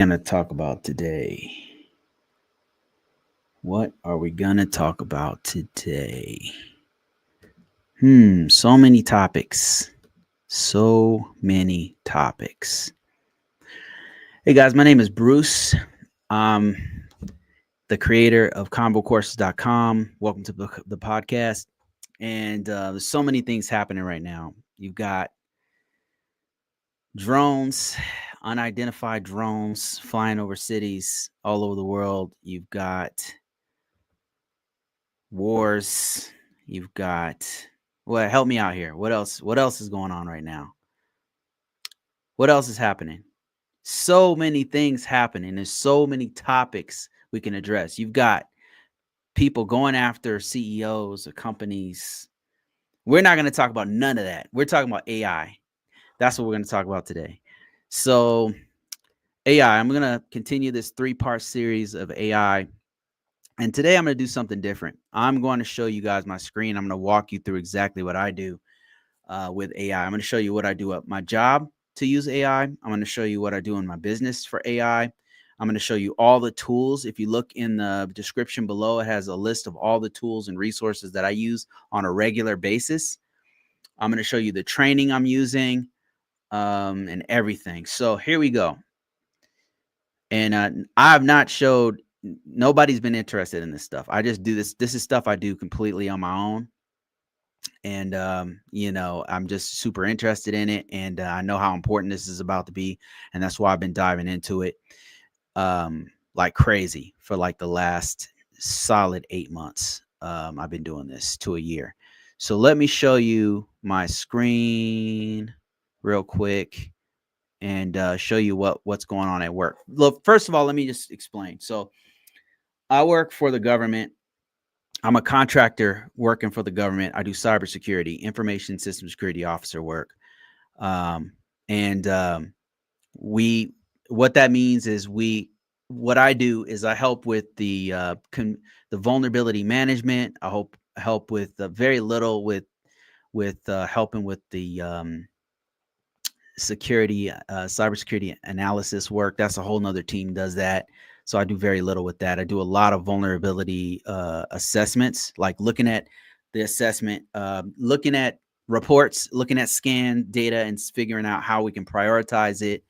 Going to talk about today? What are we going to talk about today? So many topics. So many topics. Hey guys, my name is Bruce. I'm the creator of Convocourses.com. Welcome to the podcast. And there's so many things happening right now. You've got drones, unidentified drones flying over cities all over the world. You've got wars. You've got help me out here. What else? What else is going on right now? What else is happening? So many things happening. There's so many topics we can address. You've got people going after CEOs of companies. We're not going to talk about none of that. We're talking about AI. That's what we're going to talk about today. So AI, I'm going to continue this 3-part series of AI. And today I'm going to do something different. I'm going to show you guys my screen. I'm going to walk you through exactly what I do with AI. I'm going to show you what I do at my job to use AI. I'm going to show you what I do in my business for AI. I'm going to show you all the tools. If you look in the description below, it has a list of all the tools and resources that I use on a regular basis. I'm going to show you the training I'm using and everything. So here we go. And I have not showed, nobody's been interested in this stuff. I just do this. This is stuff I do completely on my own. And, I'm just super interested in it. And I know how important this is about to be. And that's why I've been diving into it like crazy for like the last solid 8 months. I've been doing this to a year. So let me show you my screen real quick and show you what's going on at work. Look, first of all, let me just explain. So I work for the government. I'm a contractor working for the government. I do cybersecurity, information system security officer work. And what that means is what I do is I help with the vulnerability management. I help with very little with helping with the security, cybersecurity analysis work. That's a whole nother team does that. So I do very little with that. I do a lot of vulnerability assessments, like looking at the assessment, looking at reports, looking at scan data and figuring out how we can prioritize it.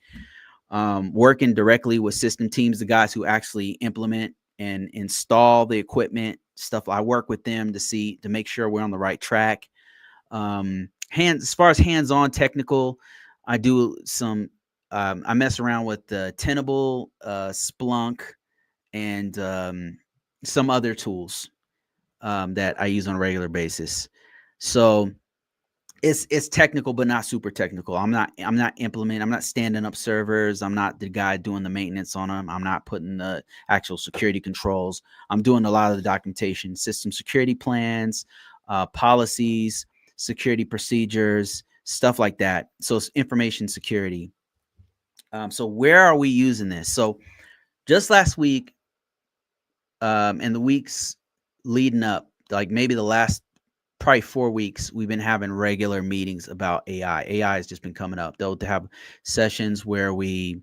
Working directly with system teams, the guys who actually implement and install the equipment stuff. I work with them to make sure we're on the right track. As far as hands-on technical, I do some, I mess around with the Tenable, Splunk, and some other tools that I use on a regular basis. So it's technical, but not super technical. I'm not implementing. I'm not standing up servers. I'm not the guy doing the maintenance on them. I'm not putting the actual security controls. I'm doing a lot of the documentation, system security plans, policies, security procedures, stuff like that. So it's information security. So where are we using this? So just last week, and the weeks leading up, like maybe the last probably 4 weeks, we've been having regular meetings about AI. AI has just been coming up. They'll have sessions where the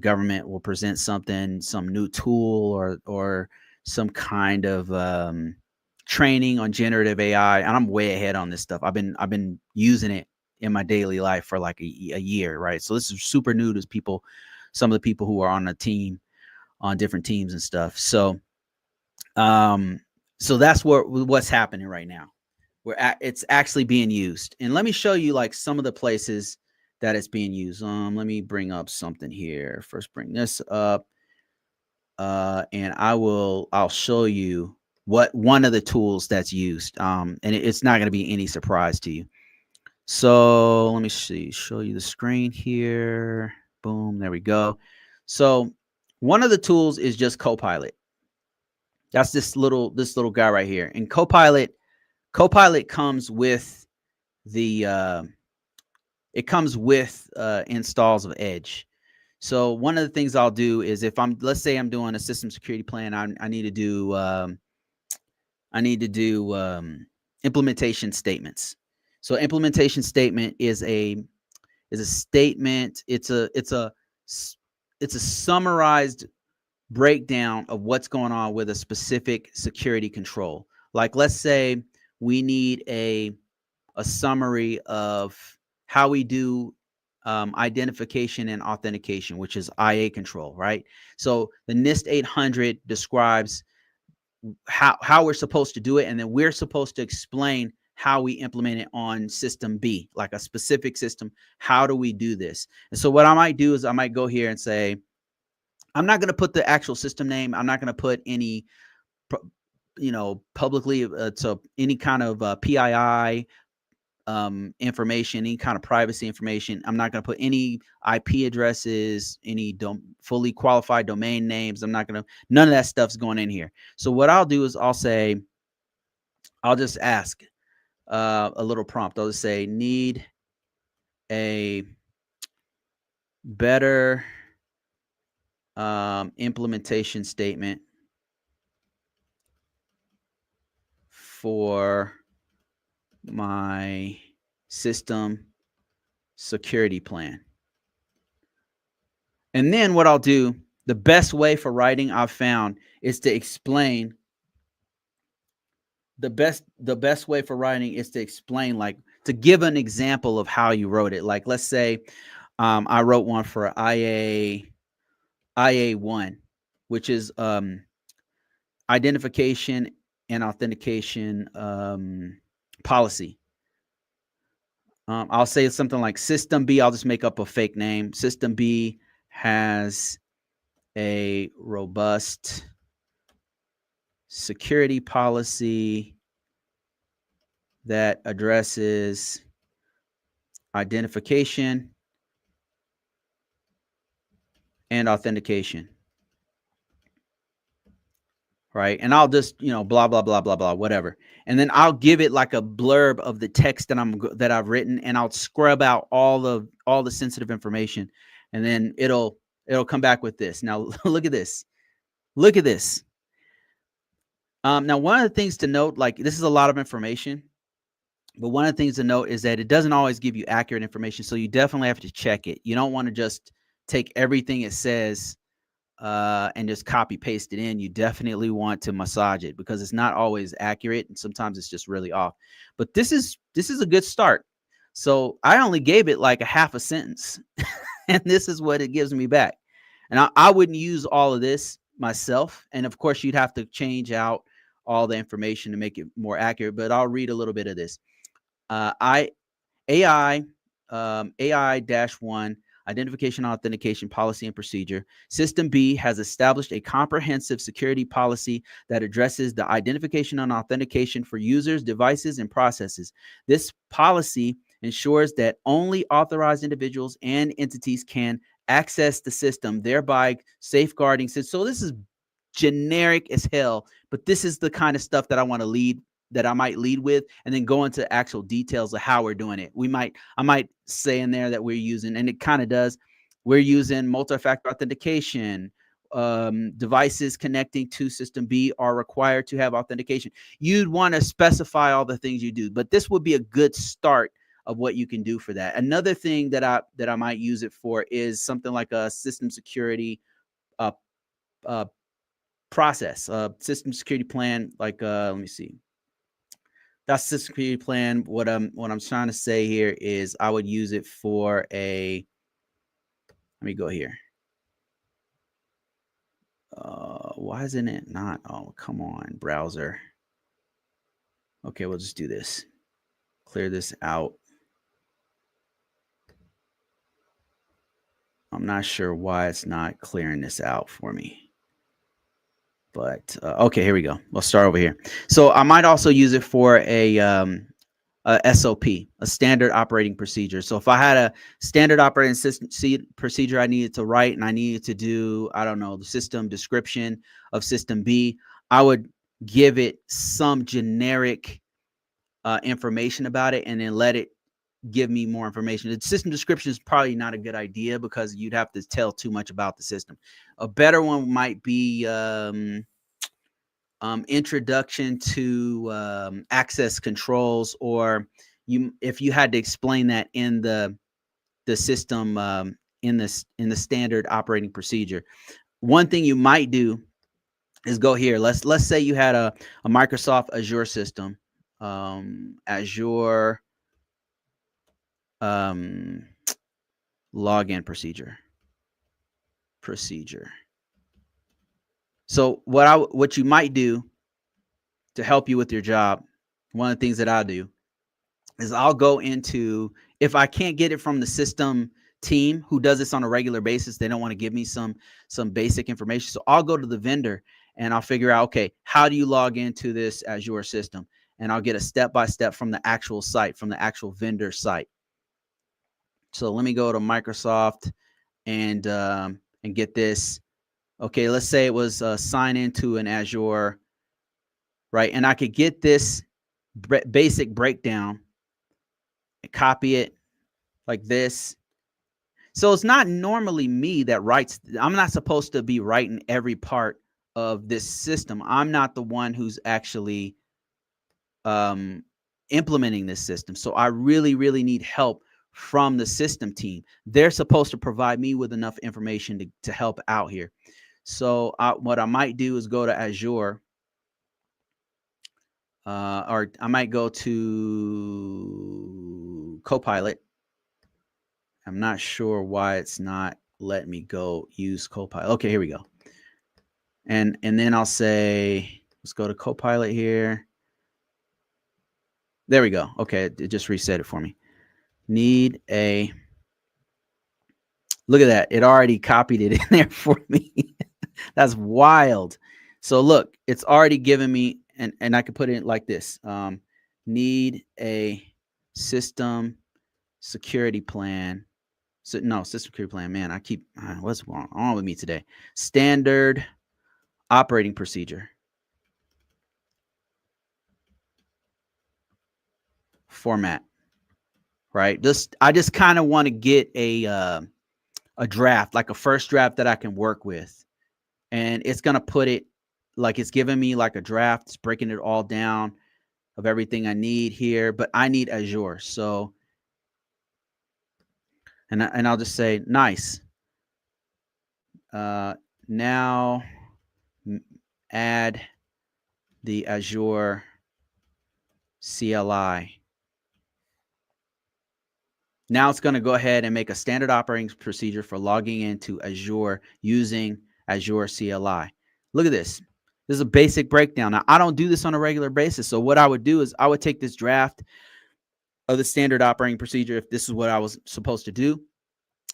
government will present something, some new tool or some kind of training on generative AI. And I'm way ahead on this stuff. I've been using it in my daily life for like a year, right? So this is super new to people, some of the people who are on the team, on different teams and stuff. So that's what's happening right now. It's actually being used. And let me show you like some of the places that it's being used. Let me bring up something here. First, bring this up. And I'll show you what one of the tools that's used. And it's not going to be any surprise to you. So let me show you the screen here. Boom, there we go. So one of the tools is just Copilot. That's this little guy right here. And Copilot comes with the installs of Edge. So one of the things I'll do is if let's say I'm doing a system security plan, I need to do implementation statements. So implementation statement is a statement. It's a it's a summarized breakdown of what's going on with a specific security control. Like, let's say we need a summary of how we do identification and authentication, which is IA control, right? So the NIST 800 describes how we're supposed to do it, and then we're supposed to explain how we implement it on system B, like a specific system. How do we do this? And so what I might do is I might go here and say, I'm not going to put the actual system name. I'm not going to put any, publicly, so any kind of PII information, any kind of privacy information. I'm not going to put any IP addresses, any fully qualified domain names. None of that stuff's going in here. So what I'll do is I'll just ask a little prompt. I'll just say, need a better implementation statement for my system security plan. And then what I'll do, the best way for writing I've found is to explain. The best way for writing is to explain, like to give an example of how you wrote it. Like, let's say I wrote one for IA1, which is identification and authentication policy. I'll say something like System B. I'll just make up a fake name. System B has a robust security policy that addresses identification and authentication. Right. And I'll just, blah, blah, blah, blah, blah, whatever. And then I'll give it like a blurb of the text that I've written, and I'll scrub out all the sensitive information. And then it'll come back with this. Now, look at this. Look at this. Now, one of the things to note, like, this is a lot of information, but one of the things to note is that it doesn't always give you accurate information. So you definitely have to check it. You don't want to just take everything it says and just copy paste it in. You definitely want to massage it, because it's not always accurate, and sometimes it's just really off. But this is a good start. So I only gave it like a half a sentence, and this is what it gives me back. And I wouldn't use all of this myself. And of course, you'd have to change out all the information to make it more accurate. But I'll read a little bit of this. AI-1 identification authentication policy and procedure. System B has established a comprehensive security policy that addresses the identification and authentication for users, devices, and processes. This policy ensures that only authorized individuals and entities can access the system, thereby safeguarding. So this is generic as hell, but this is the kind of stuff that I might lead with, and then go into actual details of how we're doing it. I might say in there that we're using, and it kind of does, we're using multi-factor authentication. Devices connecting to system B are required to have authentication. You'd want to specify all the things you do, but this would be a good start of what you can do for that. Another thing that I might use it for is something like a system security process, system security plan. Like, let me see. That's the security plan. What I'm trying to say here is I would use it for let me go here. Why isn't it not? Oh, come on, browser. Okay, we'll just do this. Clear this out. I'm not sure why it's not clearing this out for me. But okay, here we go. We'll start over here. So I might also use it for a SOP, a standard operating procedure. So if I had a standard operating system procedure I needed to write, and I needed to do, I don't know, the system description of system B, I would give it some generic information about it, and then let it give me more information. The system description is probably not a good idea, because you'd have to tell too much about the system. A better one might be introduction to access controls, or if you had to explain that in the system in the standard operating procedure. One thing you might do is go here. Let's say you had a Microsoft Azure system, Azure login procedure. So what you might do to help you with your job, one of the things that I do is I'll go into, if I can't get it from the system team who does this on a regular basis, they don't want to give me some basic information. So I'll go to the vendor and I'll figure out, okay, how do you log into this Azure system? And I'll get a step-by-step from the actual site, from the actual vendor site. So let me go to Microsoft and get this. Okay, let's say it was sign into an Azure, right? And I could get this basic breakdown and copy it like this. So it's not normally me that writes. I'm not supposed to be writing every part of this system. I'm not the one who's actually implementing this system. So I really, really need help from the system team. They're supposed to provide me with enough information to help out here. So what I might do is go to Azure, or I might go to Copilot. I'm not sure why it's not letting me go use Copilot. Okay, here we go. And then I'll say, let's go to Copilot here. There we go. Okay, it just reset it for me. Look at that. It already copied it in there for me. That's wild. So look, it's already given me, and I could put it like this. Need a system security plan. So no, system security plan. Man, what's wrong with me today? Standard operating procedure. Format. Right? I just kind of want to get a draft, like a first draft that I can work with. And it's going to put it like it's giving me like a draft. It's breaking it all down of everything I need here, but I need Azure. So, and I'll just say, nice. Now add the Azure CLI. Now it's going to go ahead and make a standard operating procedure for logging into Azure using Azure CLI. Look at this. This is a basic breakdown. Now, I don't do this on a regular basis. So what I would do is I would take this draft of the standard operating procedure, if this is what I was supposed to do,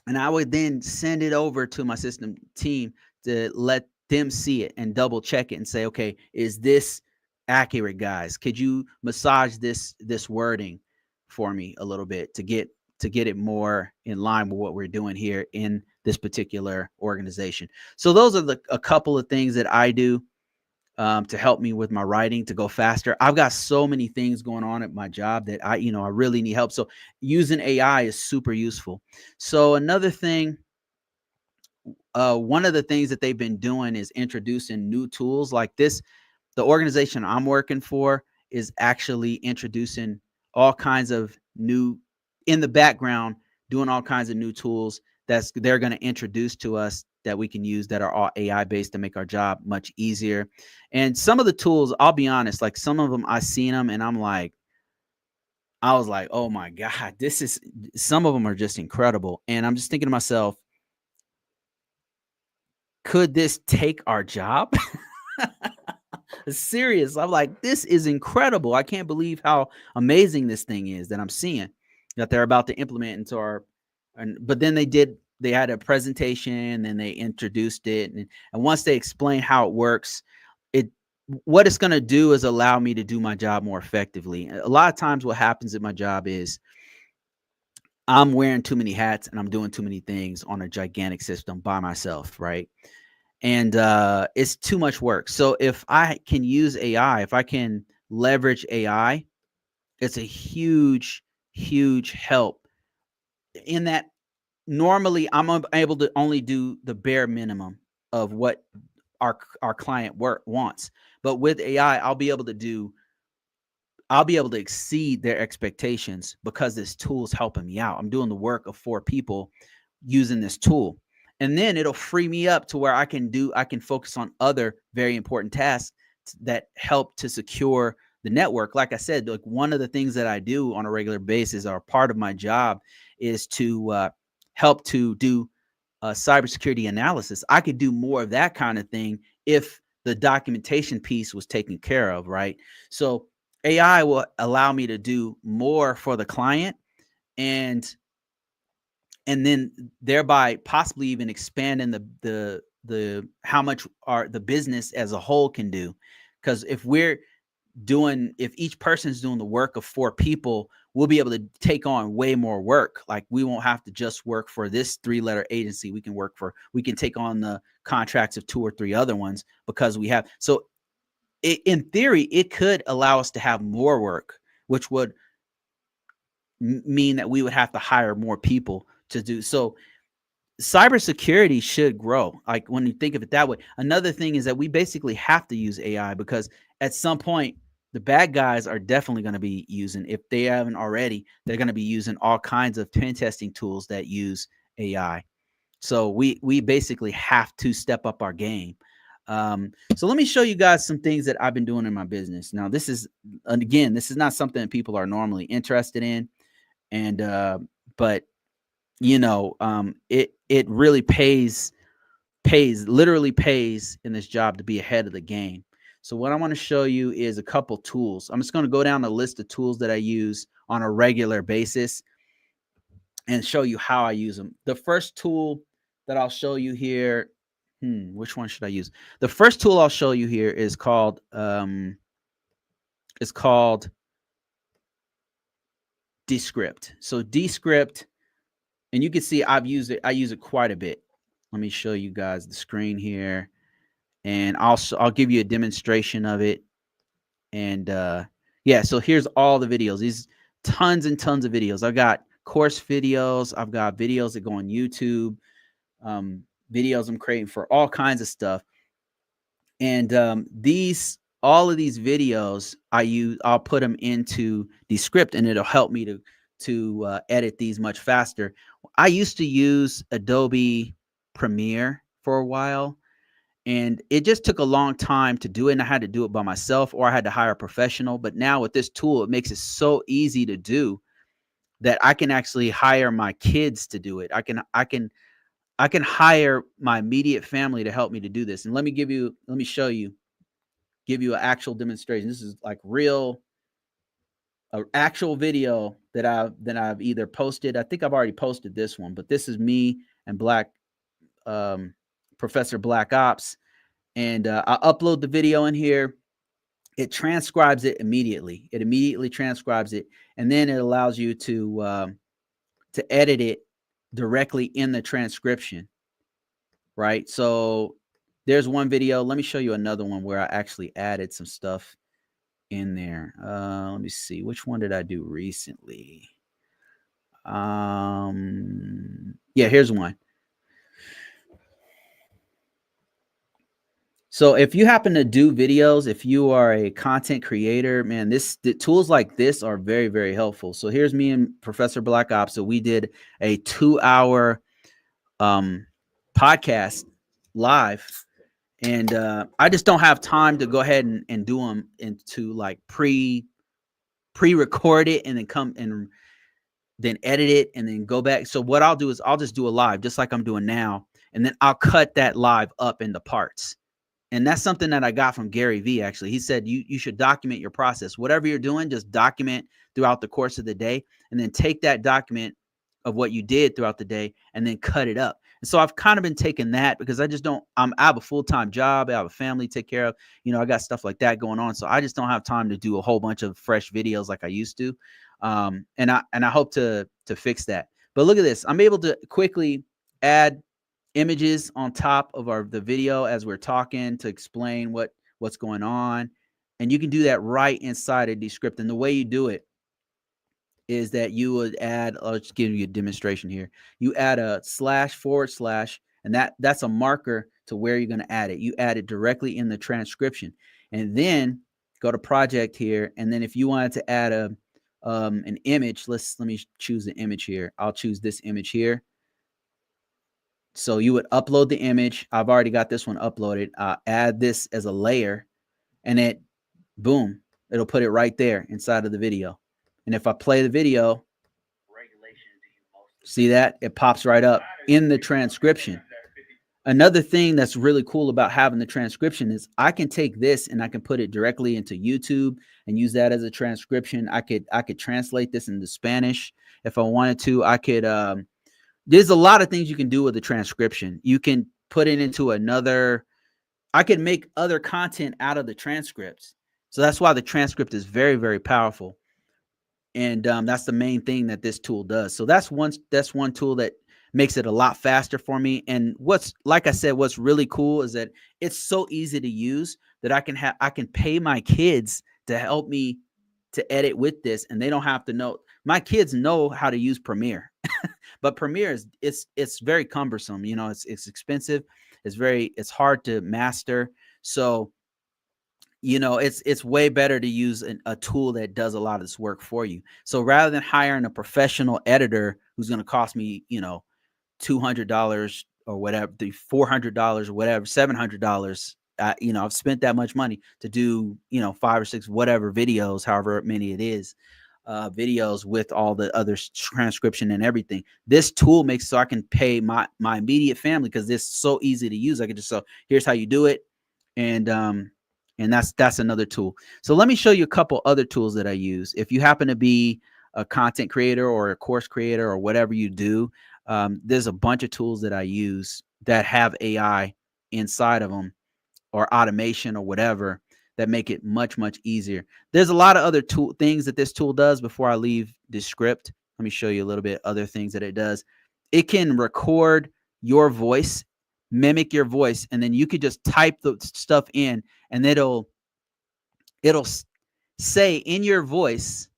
and I would then send it over to my system team to let them see it and double check it and say, okay, is this accurate, guys? Could you massage this wording for me a little bit to get it more in line with what we're doing here in this particular organization? So those are a couple of things that I do to help me with my writing to go faster. I've got so many things going on at my job that I really need help. So using AI is super useful. So another thing, one of the things that they've been doing is introducing new tools like this. The organization I'm working for is actually introducing all kinds of new, in the background, doing all kinds of new tools they're going to introduce to us that we can use that are all AI based to make our job much easier. And some of the tools, I'll be honest, like some of them I've seen them and I was like, oh my God, some of them are just incredible. And I'm just thinking to myself, could this take our job? Serious. I'm like, this is incredible. I can't believe how amazing this thing is that I'm seeing that they're about to implement into but then they had a presentation and they introduced it. And once they explain how it works, what it's going to do is allow me to do my job more effectively. A lot of times what happens at my job is I'm wearing too many hats and I'm doing too many things on a gigantic system by myself, right? And it's too much work. So if I can use AI, if I can leverage AI, it's a huge, huge help in that normally I'm able to only do the bare minimum of what our client wants. But with AI, I'll be able to exceed their expectations because this tool is helping me out. I'm doing the work of 4 people using this tool. And then it'll free me up to where I can focus on other very important tasks that help to secure the network. Like I said, like one of the things that I do on a regular basis, or part of my job, is to help to do cybersecurity analysis. I could do more of that kind of thing if the documentation piece was taken care of, right? So AI will allow me to do more for the client, and then thereby possibly even expanding the how much the business as a whole can do. Because if each person's doing the work of 4 people, we'll be able to take on way more work. Like we won't have to just work for this 3-letter agency. We can take on the contracts of 2 or 3 other ones, because we have. So in theory, it could allow us to have more work, which would mean that we would have to hire more people to do. So cybersecurity should grow. Like when you think of it that way. Another thing is that we basically have to use AI, because at some point the bad guys are definitely going to be using, if they haven't already, they're going to be using all kinds of pen testing tools that use AI. So we basically have to step up our game. So let me show you guys some things that I've been doing in my business. Now, this is not something that people are normally interested in, and but it really literally pays in this job to be ahead of the game. So what I want to show you is a couple tools. I'm just going to go down the list of tools that I use on a regular basis and show you how I use them. The first tool that I'll show you here, which one should I use? The first tool I'll show you here is called Descript. So Descript, and you can see I use it quite a bit. Let me show you guys the screen here, and I'll give you a demonstration of it. And yeah, so here's all the videos. These tons and tons of videos. I've got course videos. I've got videos that go on YouTube, videos I'm creating for all kinds of stuff. And all of these videos I'll put them into Descript, and it'll help me to edit these much faster. I used to use Adobe Premiere for a while, and it just took a long time to do it, and I had to do it by myself, or I had to hire a professional. But now with this tool, it makes it so easy to do that I can actually hire my kids to do it. I can hire my immediate family to help me to do this. And let me give you an actual demonstration. This is like actual video that I've either posted. I think I've already posted this one, but this is me and Professor Black Ops. And I upload the video in here. It transcribes it immediately. It immediately transcribes it, and then it allows you to edit it directly in the transcription. Right. So there's one video. Let me show you another one where I actually added some stuff in there. Let me see. Which one did I do recently? Yeah, here's one. So if you happen to do videos, if you are a content creator, man, the tools like this are very, very helpful. So here's me and Professor Black Ops. So we did a 2-hour podcast live, and I just don't have time to go ahead and do them into like pre-record it and then come and then edit it and then go back. So what I'll do is I'll just do a live just like I'm doing now, and then I'll cut that live up into parts. And that's something that I got from Gary Vee, actually. He said you should document your process. Whatever you're doing, just document throughout the course of the day, and then take that document of what you did throughout the day and then cut it up. And so I've kind of been taking that, because I have a full-time job. I have a family to take care of. I got stuff like that going on. So I just don't have time to do a whole bunch of fresh videos like I used to. And I hope to fix that. But look at this. I'm able to quickly add images on top of the video as we're talking to explain what's going on. And you can do that right inside of Descript. And the way you do it is that you would add, I'll just give you a demonstration here. You add a // and that's a marker to where you're going to add it. You add it directly in the transcription, and then go to project here. And then if you wanted to add an image, let me choose an image here. I'll choose this image here. So you would upload the image. I've already got this one uploaded. Add this as a layer, and it, boom, it'll put it right there inside of the video. And if I play the video, see that? It pops right up in the transcription. Another thing that's really cool about having the transcription is I can take this and I can put it directly into YouTube and use that as a transcription. I could translate this into Spanish if I wanted to. I could there's a lot of things you can do with the transcription. You can put it into another, I could make other content out of the transcripts. So that's why the transcript is very, very powerful. And that's the main thing that this tool does. So that's one tool that makes it a lot faster for me. And what's, like I said, what's really cool is that it's so easy to use that I can pay my kids to help me to edit with this, and they don't have to know. My kids know how to use Premiere, but Premiere is it's very cumbersome. You know, it's expensive. It's hard to master. So you know, it's way better to use a tool that does a lot of this work for you. So rather than hiring a professional editor who's going to cost me, you know, $200 or whatever, the $400 or whatever, $700, you know, I've spent that much money to do, you know, 5 or 6 whatever videos, however many it is, videos with all the other transcription and everything. This tool makes so I can pay my immediate family, because it's so easy to use. I can just, so here's how you do it, and that's another tool. So let me show you a couple other tools that I use. If you happen to be a content creator or a course creator or whatever you do, there's a bunch of tools that I use that have AI inside of them, or automation or whatever, that make it much, much easier. There's a lot of other things that this tool does. Before I leave the script, let me show you a little bit other things that it does. It can record your voice, mimic your voice, and then you could just type the stuff in, and it'll say in your voice,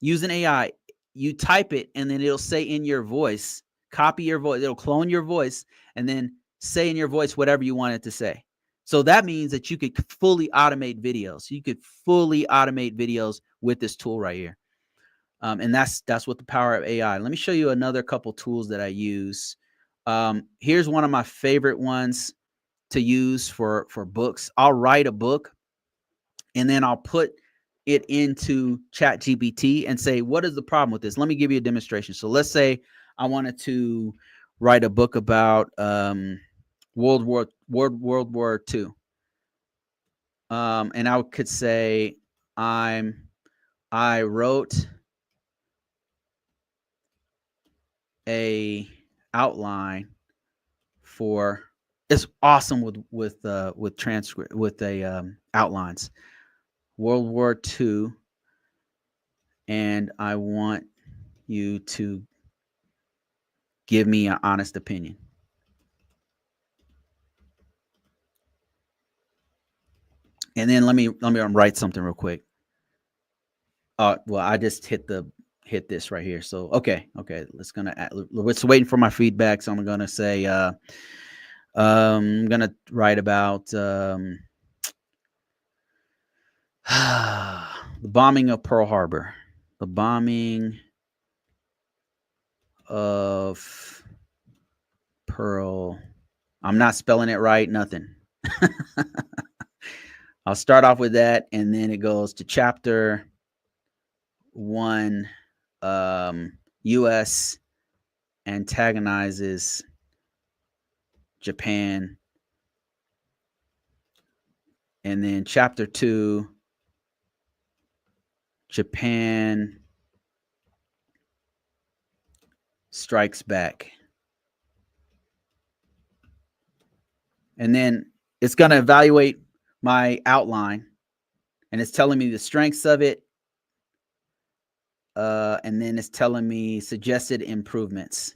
using AI, you type it, and then it'll say in your voice, copy your voice, it'll clone your voice, and then say in your voice whatever you want it to say. So that means that you could fully automate videos. You could fully automate videos with this tool right here. And that's what the power of AI. Let me show you another couple tools that I use. Here's one of my favorite ones to use for books. I'll write a book, and then I'll put it into ChatGPT and say, what is the problem with this? Let me give you a demonstration. So let's say I wanted to write a book about World War II. And I could say, I wrote a outline for, it's awesome with transcript, with a outlines, World War II, and I want you to give me an honest opinion. And then let me write something real quick. Well, I just hit this right here. So okay, let's waiting for my feedback. So I'm gonna say, I'm gonna write about the bombing of Pearl Harbor. The bombing of Pearl. I'm not spelling it right. Nothing. I'll start off with that, and then it goes to chapter 1. U.S. antagonizes Japan, and then chapter 2, Japan strikes back. And then it's going to evaluate my outline, and it's telling me the strengths of it, and then it's telling me suggested improvements.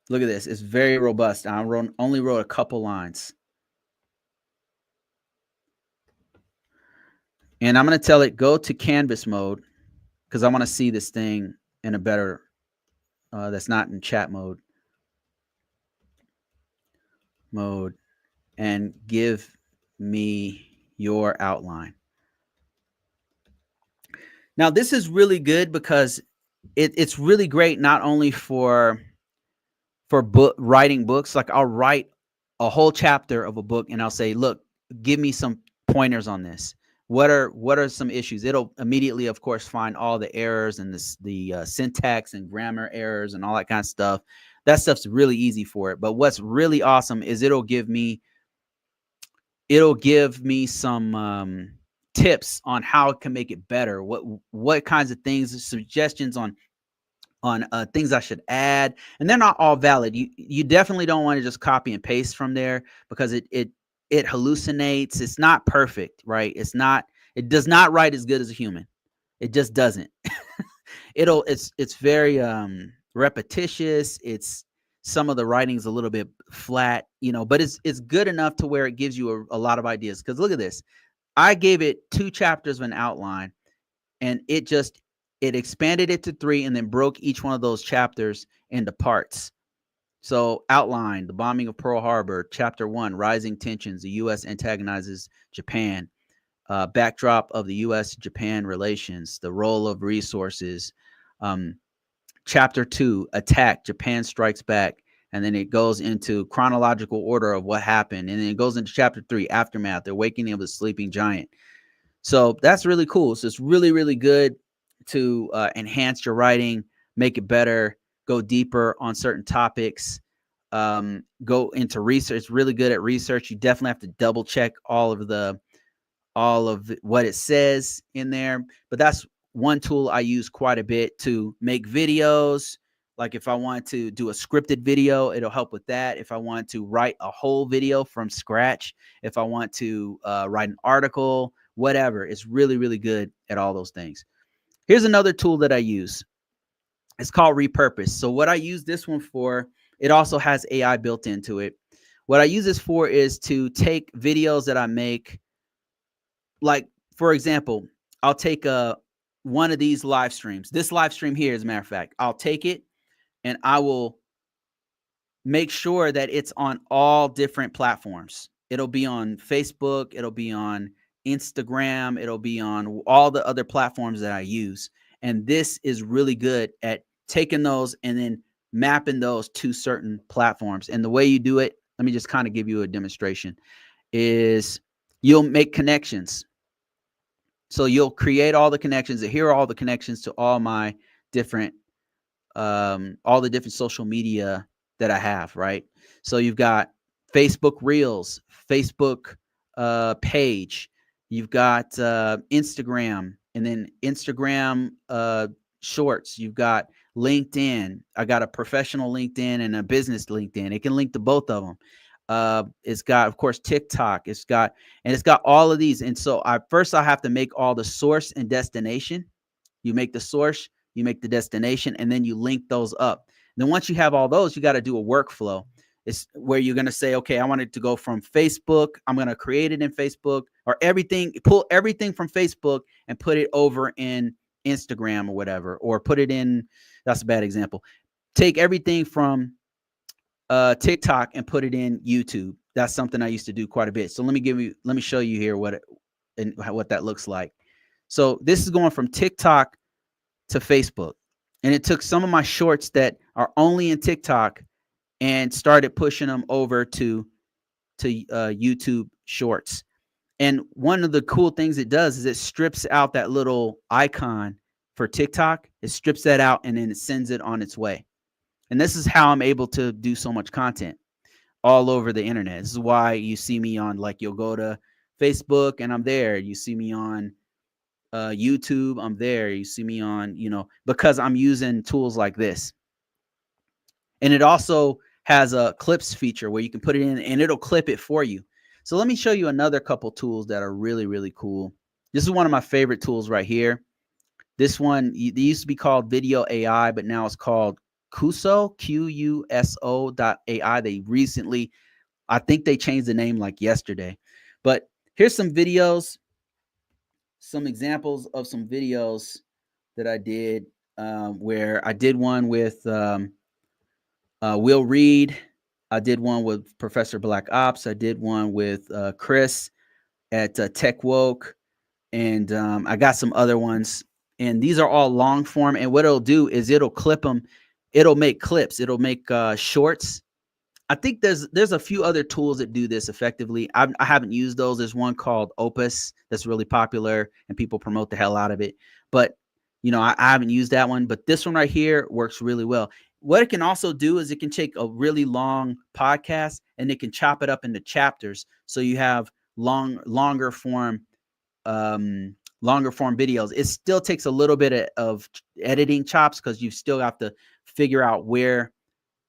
Look at this. It's very robust. I only wrote a couple lines. And I'm going to tell it, go to canvas mode, because I want to see this thing in a better, that's not in chat mode, and give me your outline. Now, this is really good because it's really great, not only for for writing books. Like I'll write a whole chapter of a book and I'll say, look, give me some pointers on this. What are some issues? It'll immediately, of course, find all the errors and the syntax and grammar errors and all that kind of stuff. That stuff's really easy for it. But what's really awesome is it'll give me some tips on how it can make it better. What kinds of things, suggestions on things I should add, and they're not all valid. You definitely don't want to just copy and paste from there because it hallucinates. It's not perfect, right? It does not write as good as a human. It just doesn't. It's very repetitious. It's some of the writing's a little bit flat, but it's good enough to where it gives you a lot of ideas. Because look at this. I gave it 2 chapters of an outline, and it expanded it to 3 and then broke each one of those chapters into parts. So outline, the bombing of Pearl Harbor, chapter 1, rising tensions, the U.S. antagonizes Japan, backdrop of the U.S.-Japan relations, the role of resources, chapter 2, attack, Japan strikes back, and then it goes into chronological order of what happened, and then it goes into chapter 3, aftermath, the awakening of the sleeping giant. So that's really cool. So it's really, really good to enhance your writing, make it better, go deeper on certain topics, go into research. It's really good at research. You definitely have to double check all of what it says in there. But that's one tool I use quite a bit to make videos. Like if I want to do a scripted video, it'll help with that. If I want to write a whole video from scratch, if I want to write an article, whatever, it's really, really good at all those things. Here's another tool that I use. It's called Repurpose. So what I use this one for, it also has AI built into it. What I use this for is to take videos that I make. Like, for example, I'll take one of these live streams. This live stream here, as a matter of fact, I'll take it and I will make sure that it's on all different platforms. It'll be on Facebook. It'll be on Instagram. It'll be on all the other platforms that I use. And this is really good at taking those and then mapping those to certain platforms. And the way you do it, let me just kind of give you a demonstration, is you'll make connections. So you'll create all the connections. Here are all the connections to all my different, all the different social media that I have, right? So you've got Facebook Reels, Facebook page, you've got Instagram, and then Instagram Shorts, you've got LinkedIn. I got a professional LinkedIn and a business LinkedIn. It can link to both of them. It's got, of course, TikTok. It's got all of these. And so I have to make all the source and destination. You make the source, you make the destination, and then you link those up. And then once you have all those, you got to do a workflow. It's where you're going to say, okay, I want it to go from Facebook. I'm going to create it in Facebook, or pull everything from Facebook and put it over in Instagram or whatever, or put it in, that's a bad example. Take everything from TikTok and put it in YouTube. That's something I used to do quite a bit. So let me show you here what that looks like. So this is going from TikTok to Facebook, and it took some of my shorts that are only in TikTok and started pushing them over to YouTube Shorts. And one of the cool things it does is it strips out that little icon for TikTok. It strips that out and then it sends it on its way. And this is how I'm able to do so much content all over the internet. This is why you see me on, like, you'll go to Facebook and I'm there. You see me on YouTube, I'm there. You see me on, because I'm using tools like this. And it also has a clips feature where you can put it in and it'll clip it for you. So let me show you another couple tools that are really, really cool. This is one of my favorite tools right here. This one, they used to be called Video AI, but now it's called Quso, Quso.ai. They recently, I think they changed the name like yesterday. But here's some videos, some examples of some videos that I did, where I did one with Will Reed. I did one with Professor Black Ops. I did one with Chris at Tech Woke. And I got some other ones. And these are all long form. And what it'll do is it'll clip them it'll make clips. It'll make shorts. I think there's a few other tools that do this effectively. I haven't used those. There's one called Opus that's really popular and people promote the hell out of it. But I haven't used that one. But this one right here works really well. What it can also do is it can take a really long podcast and it can chop it up into chapters, so you have longer form videos. It still takes a little bit of editing chops because you still have to figure out where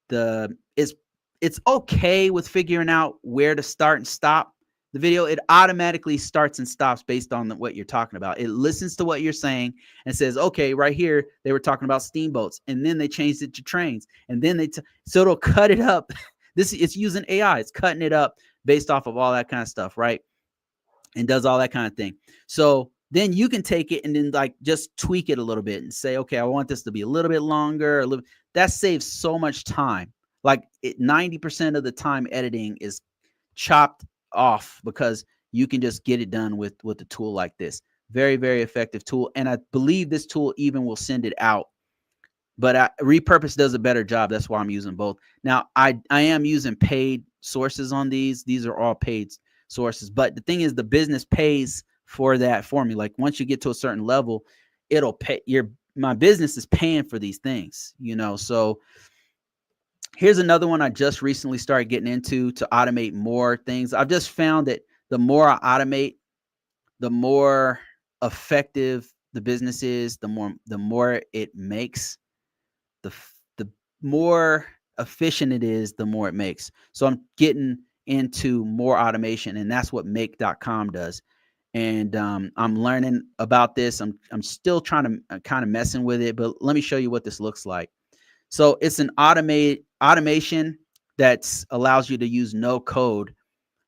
it's okay with figuring out where to start and stop the video. It automatically starts and stops based on what you're talking about. It listens to what you're saying and says, okay, right here, they were talking about steamboats, and then they changed it to trains. And then so it'll cut it up. It's using AI. It's cutting it up based off of all that kind of stuff, right? And does all that kind of thing. So then you can take it and then like just tweak it a little bit and say, okay, I want this to be a little bit longer. That saves so much time. Like 90% of the time editing is chopped off because you can just get it done with a tool like this. Very, very effective tool. And I believe this tool even will send it out. But Repurpose does a better job. That's why I'm using both. Now, I am using paid sources on these. These are all paid sources. But the thing is, the business pays for that for me. Like once you get to a certain level, it'll pay. My business is paying for these things, So here's another one I just recently started getting into to automate more things. I've just found that the more I automate, the more effective the business is, the more it makes, the more efficient it is, the more it makes. So I'm getting into more automation, and that's what make.com does. And I'm learning about this. I'm still trying to kind of messing with it, but let me show you what this looks like. So it's an automation that allows you to use no code.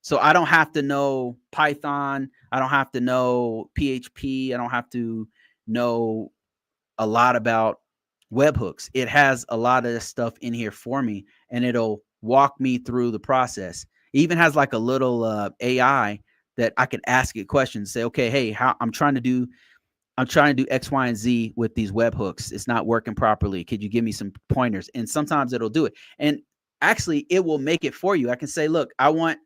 So I don't have to know Python. I don't have to know PHP. I don't have to know a lot about webhooks. It has a lot of this stuff in here for me, and it'll walk me through the process. It even has like a little AI that I can ask it questions. Say, okay, hey, I'm trying to do X, Y, and Z with these webhooks. It's not working properly. Could you give me some pointers? And sometimes it'll do it. And actually, it will make it for you. I can say, look, I want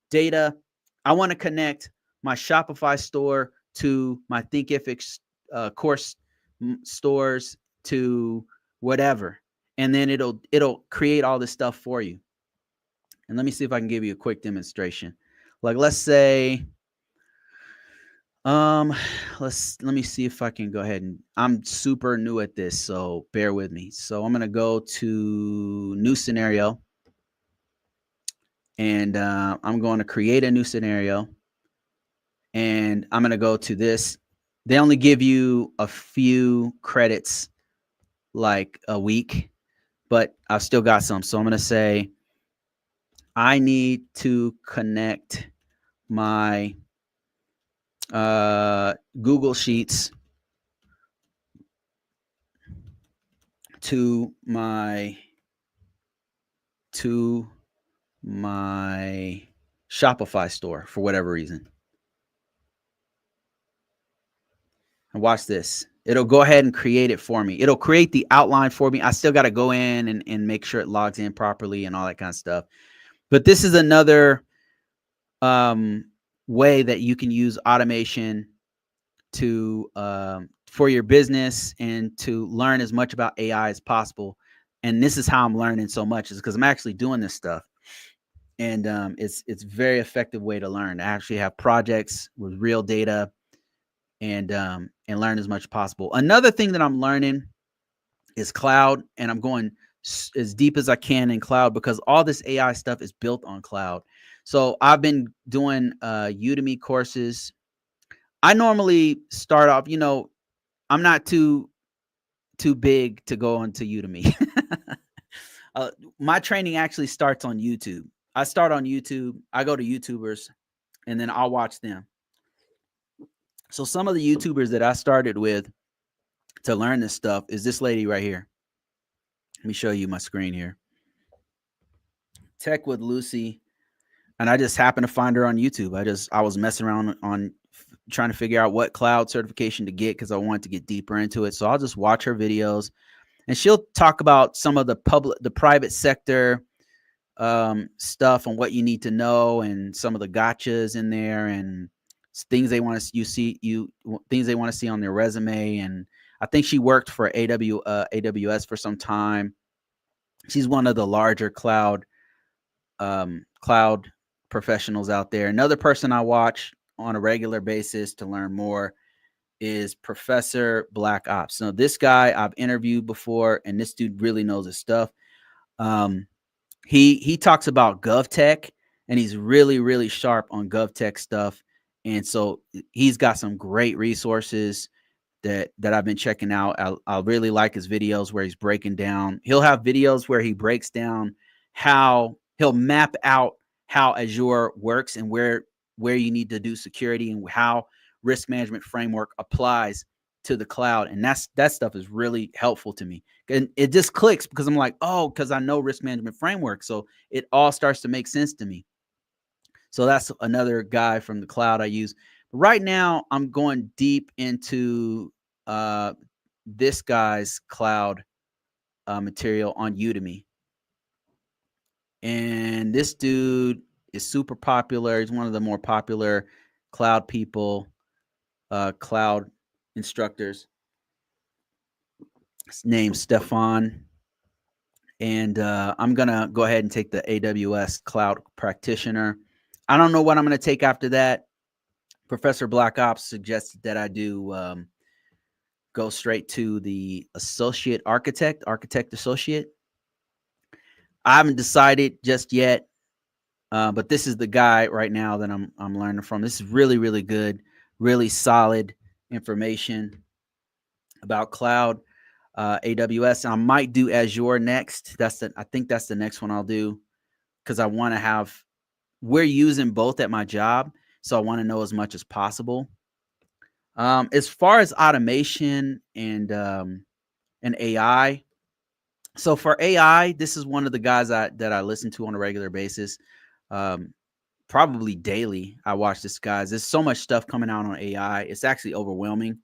data. I want to connect my Shopify store to my Thinkific course stores to whatever. And then it'll create all this stuff for you. And let me see if I can give you a quick demonstration. Like, let's say, let me see if I can go ahead and I'm super new at this, so bear with me. So I'm going to go to new scenario, and I'm going to create a new scenario, and I'm going to go to this. They only give you a few credits, like a week, but I've still got some. So I'm going to say, I need to connect my Google Sheets to my Shopify store for whatever reason. And watch this. It'll go ahead and create it for me. It'll create the outline for me. I still got to go in and make sure it logs in properly and all that kind of stuff. But this is another way that you can use automation to for your business and to learn as much about AI as possible. And this is how I'm learning so much, is because I'm actually doing this stuff. And it's a very effective way to learn. I actually have projects with real data and learn as much as possible. Another thing that I'm learning is Claude, and I'm going as deep as I can in Claude because all this AI stuff is built on Claude. So I've been doing Udemy courses. I normally start off, I'm not too big to go onto Udemy. My training actually starts on YouTube. I start on YouTube. I go to YouTubers, and then I'll watch them. So some of the YouTubers that I started with to learn this stuff is this lady right here. Let me show you my screen here. Tech with Lucy. And I just happened to find her on YouTube. I was messing around on trying to figure out what cloud certification to get because I wanted to get deeper into it. So I'll just watch her videos. and she'll talk about some of the private sector stuff on what you need to know, and some of the gotchas in there, and things they want to things they want to see on their resume. And I think she worked for AWS for some time. She's one of the larger cloud professionals out there. Another person I watch on a regular basis to learn more is Professor Black Ops. So this guy I've interviewed before, and this dude really knows his stuff. He talks about GovTech, and he's really sharp on GovTech stuff. And so he's got some great resources that I've been checking out. I really like his videos where he's breaking down. He'll have videos where he breaks down how he'll map out how Azure works, and where you need to do security, and how risk management framework applies to the cloud. And that stuff is really helpful to me. And it just clicks because I'm like, oh, because I know risk management framework. So it all starts to make sense to me. So that's another guy from the cloud I use. Right now, I'm going deep into this guy's cloud material on Udemy. And this dude is super popular. He's one of the more popular cloud people, cloud instructors. His name's Stefan. And I'm going to go ahead and take the AWS Cloud Practitioner. I don't know what I'm going to take after that. Professor Black Ops suggested that I do go straight to the associate architect associate. I haven't decided just yet, but this is the guy right now that I'm learning from. This is really good, really solid information about cloud, AWS. I might do Azure next. I think that's the next one I'll do, because I want to have. We're using both at my job, so I want to know as much as possible. As far as automation and AI, so for AI, this is one of the guys that I listen to on a regular basis, probably daily. I watch this guys. There's so much stuff coming out on AI. It's actually overwhelming.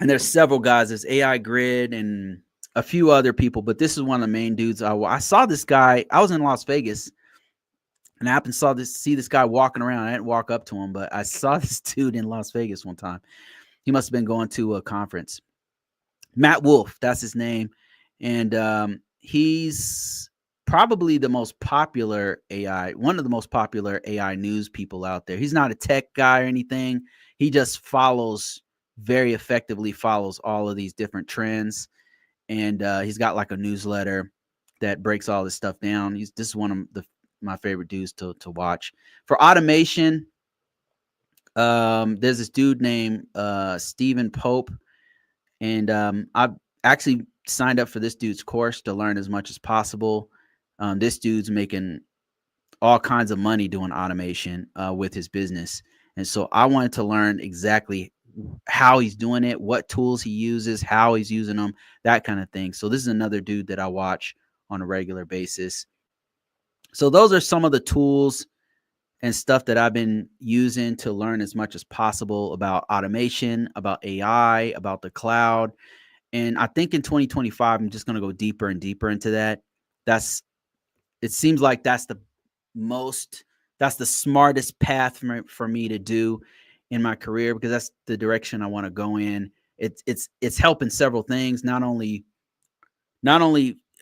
And there's several guys. There's AI Grid and a few other people, but this is one of the main dudes. I saw this guy. I was in Las Vegas, and I happened to see this guy walking around. I didn't walk up to him, but I saw this dude in Las Vegas one time. He must have been going to a conference. Matt Wolf, that's his name. And he's probably the most popular one of the most popular AI news people out there. He's not a tech guy or anything. He just very effectively follows all of these different trends. And he's got like a newsletter that breaks all this stuff down. This is one of my favorite dudes to watch. For automation, there's this dude named Stephen Pope. And I've actually signed up for this dude's course to learn as much as possible. This dude's making all kinds of money doing automation with his business. And so I wanted to learn exactly how he's doing it, what tools he uses, how he's using them, that kind of thing. So this is another dude that I watch on a regular basis. So those are some of the tools and stuff that I've been using to learn as much as possible about automation, about AI, about the cloud. And I think in 2025, I'm just going to go deeper and deeper into that. It seems like that's the smartest path for me to do in my career, because that's the direction I want to go in. It's helping several things, not only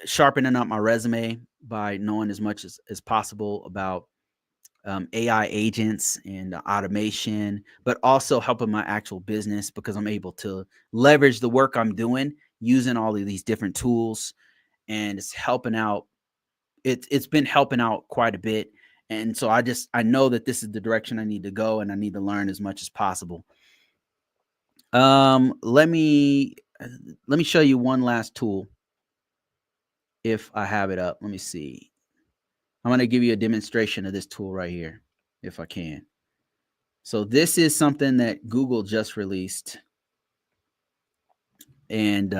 sharpening up my resume by knowing as much as possible about AI agents and automation, but also helping my actual business, because I'm able to leverage the work I'm doing using all of these different tools, and it's helping out. It's been helping out quite a bit. And so I know that this is the direction I need to go, and I need to learn as much as possible. Let me show you one last tool. If I have it up, let me see. I'm going to give you a demonstration of this tool right here, if I can. So this is something that Google just released, and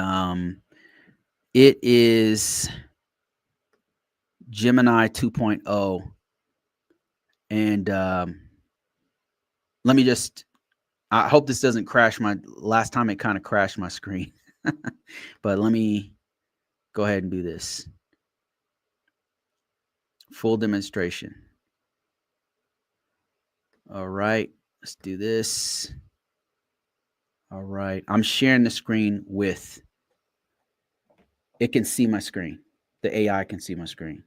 it is Gemini 2.0. And let me I hope this doesn't crash last time it kind of crashed my screen. But let me go ahead and do this. Full demonstration. All right, let's do this. All right, I'm sharing the screen with, it can see my screen. The AI can see my screen.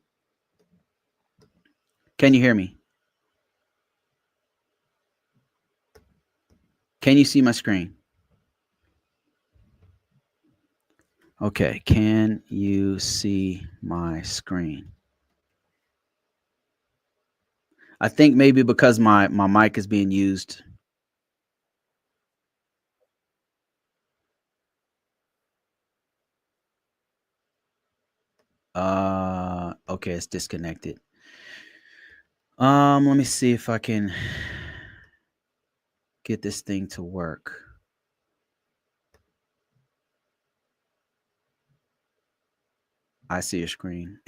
Can you hear me? Can you see my screen? Okay, can you see my screen? I think maybe because my mic is being used. Okay, it's disconnected. Let me see if I can get this thing to work. I see your screen.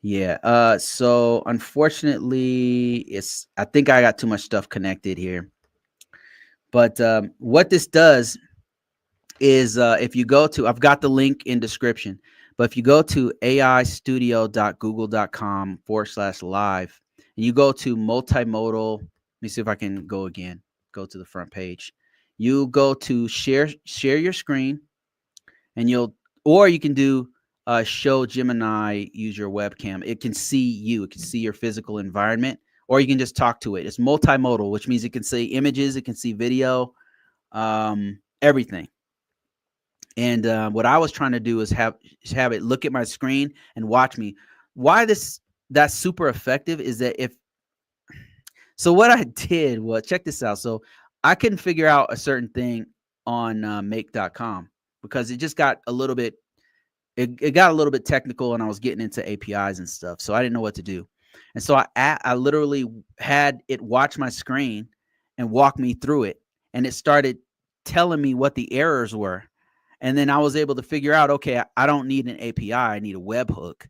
Yeah. So unfortunately, I think I got too much stuff connected here. But what this does is if you go to, I've got the link in description, but if you go to aistudio.google.com/live and you go to multimodal, let me see if I can go again, go to the front page. You go to share your screen, and or you can do show Gemini use your webcam. It can see you, it can see your physical environment, or you can just talk to it. It's multimodal, which means it can see images, it can see video, everything. And what I was trying to do is have it look at my screen and watch me. Why that's super effective is that so what I did was, check this out. So I couldn't figure out a certain thing on make.com because it just got a little bit, it got a little bit technical, and I was getting into APIs and stuff. So I didn't know what to do. And so I literally had it watch my screen and walk me through it. And it started telling me what the errors were. And then I was able to figure out, okay, I don't need an API. I need a webhook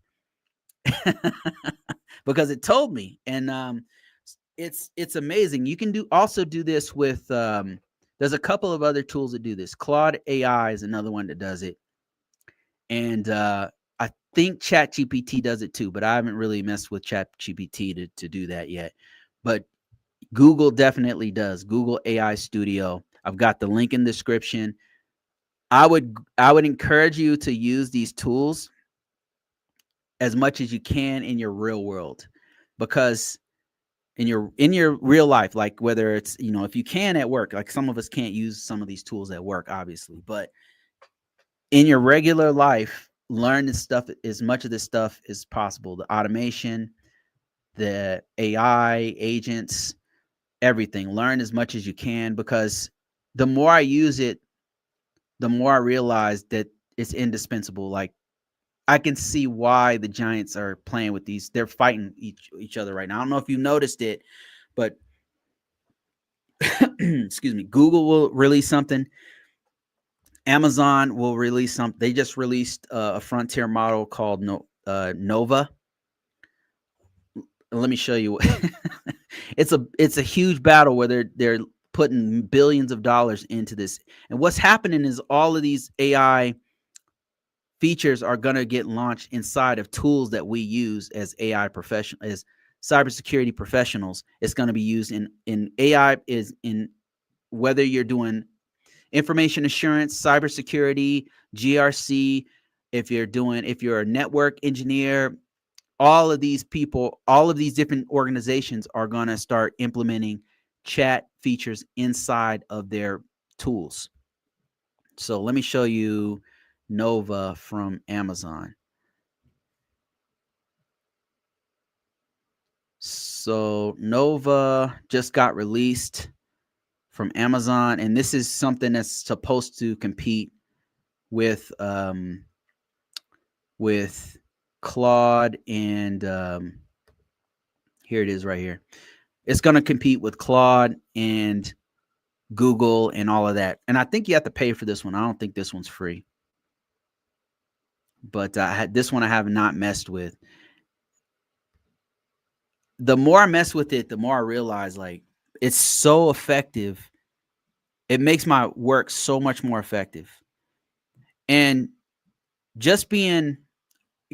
because it told me. And it's amazing. You can also do this with there's a couple of other tools that do this. Claude AI is another one that does it. And I think ChatGPT does it too, but I haven't really messed with ChatGPT to do that yet. But Google definitely does. Google AI Studio. I've got the link in the description. I would encourage you to use these tools as much as you can in your real world, because in your real life, like whether it's, if you can at work, like some of us can't use some of these tools at work, obviously, but in your regular life, learn this stuff, as much of this stuff as possible. The automation, the AI agents, everything. Learn as much as you can, because the more I use it, the more I realize that it's indispensable. Like, I can see why the Giants are playing with these. They're fighting each other right now. I don't know if you noticed it, but excuse me, Google will release something. Amazon will release something. They just released a frontier model called Nova. Let me show you. It's a huge battle where they're putting billions of dollars into this. And what's happening is all of these AI features are going to get launched inside of tools that we use as AI professional, as cybersecurity professionals. It's going to be used in AI, is in whether you're doing information assurance, cybersecurity, GRC, if you're a network engineer, all of these people, all of these different organizations are going to start implementing chat features inside of their tools. So let me show you Nova from Amazon. So Nova just got released from Amazon, and this is something that's supposed to compete with Claude, and here it is right here. It's going to compete with Claude and Google and all of that. And I think you have to pay for this one. I don't think this one's free. But this one I have not messed with. The more I mess with it, the more I realize, like, it's so effective It makes my work so much more effective. And just being,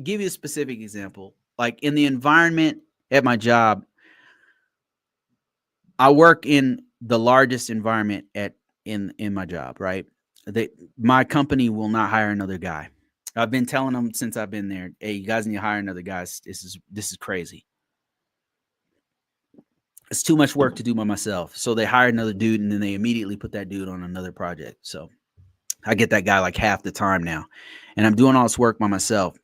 give you a specific example, like in the environment at my job, I work in the largest environment in my job, right? My company will not hire another guy. I've been telling them since I've been there, hey, you guys need to hire another guy. This is crazy. It's too much work to do by myself. So they hire another dude, and then they immediately put that dude on another project. So I get that guy like half the time now, and I'm doing all this work by myself.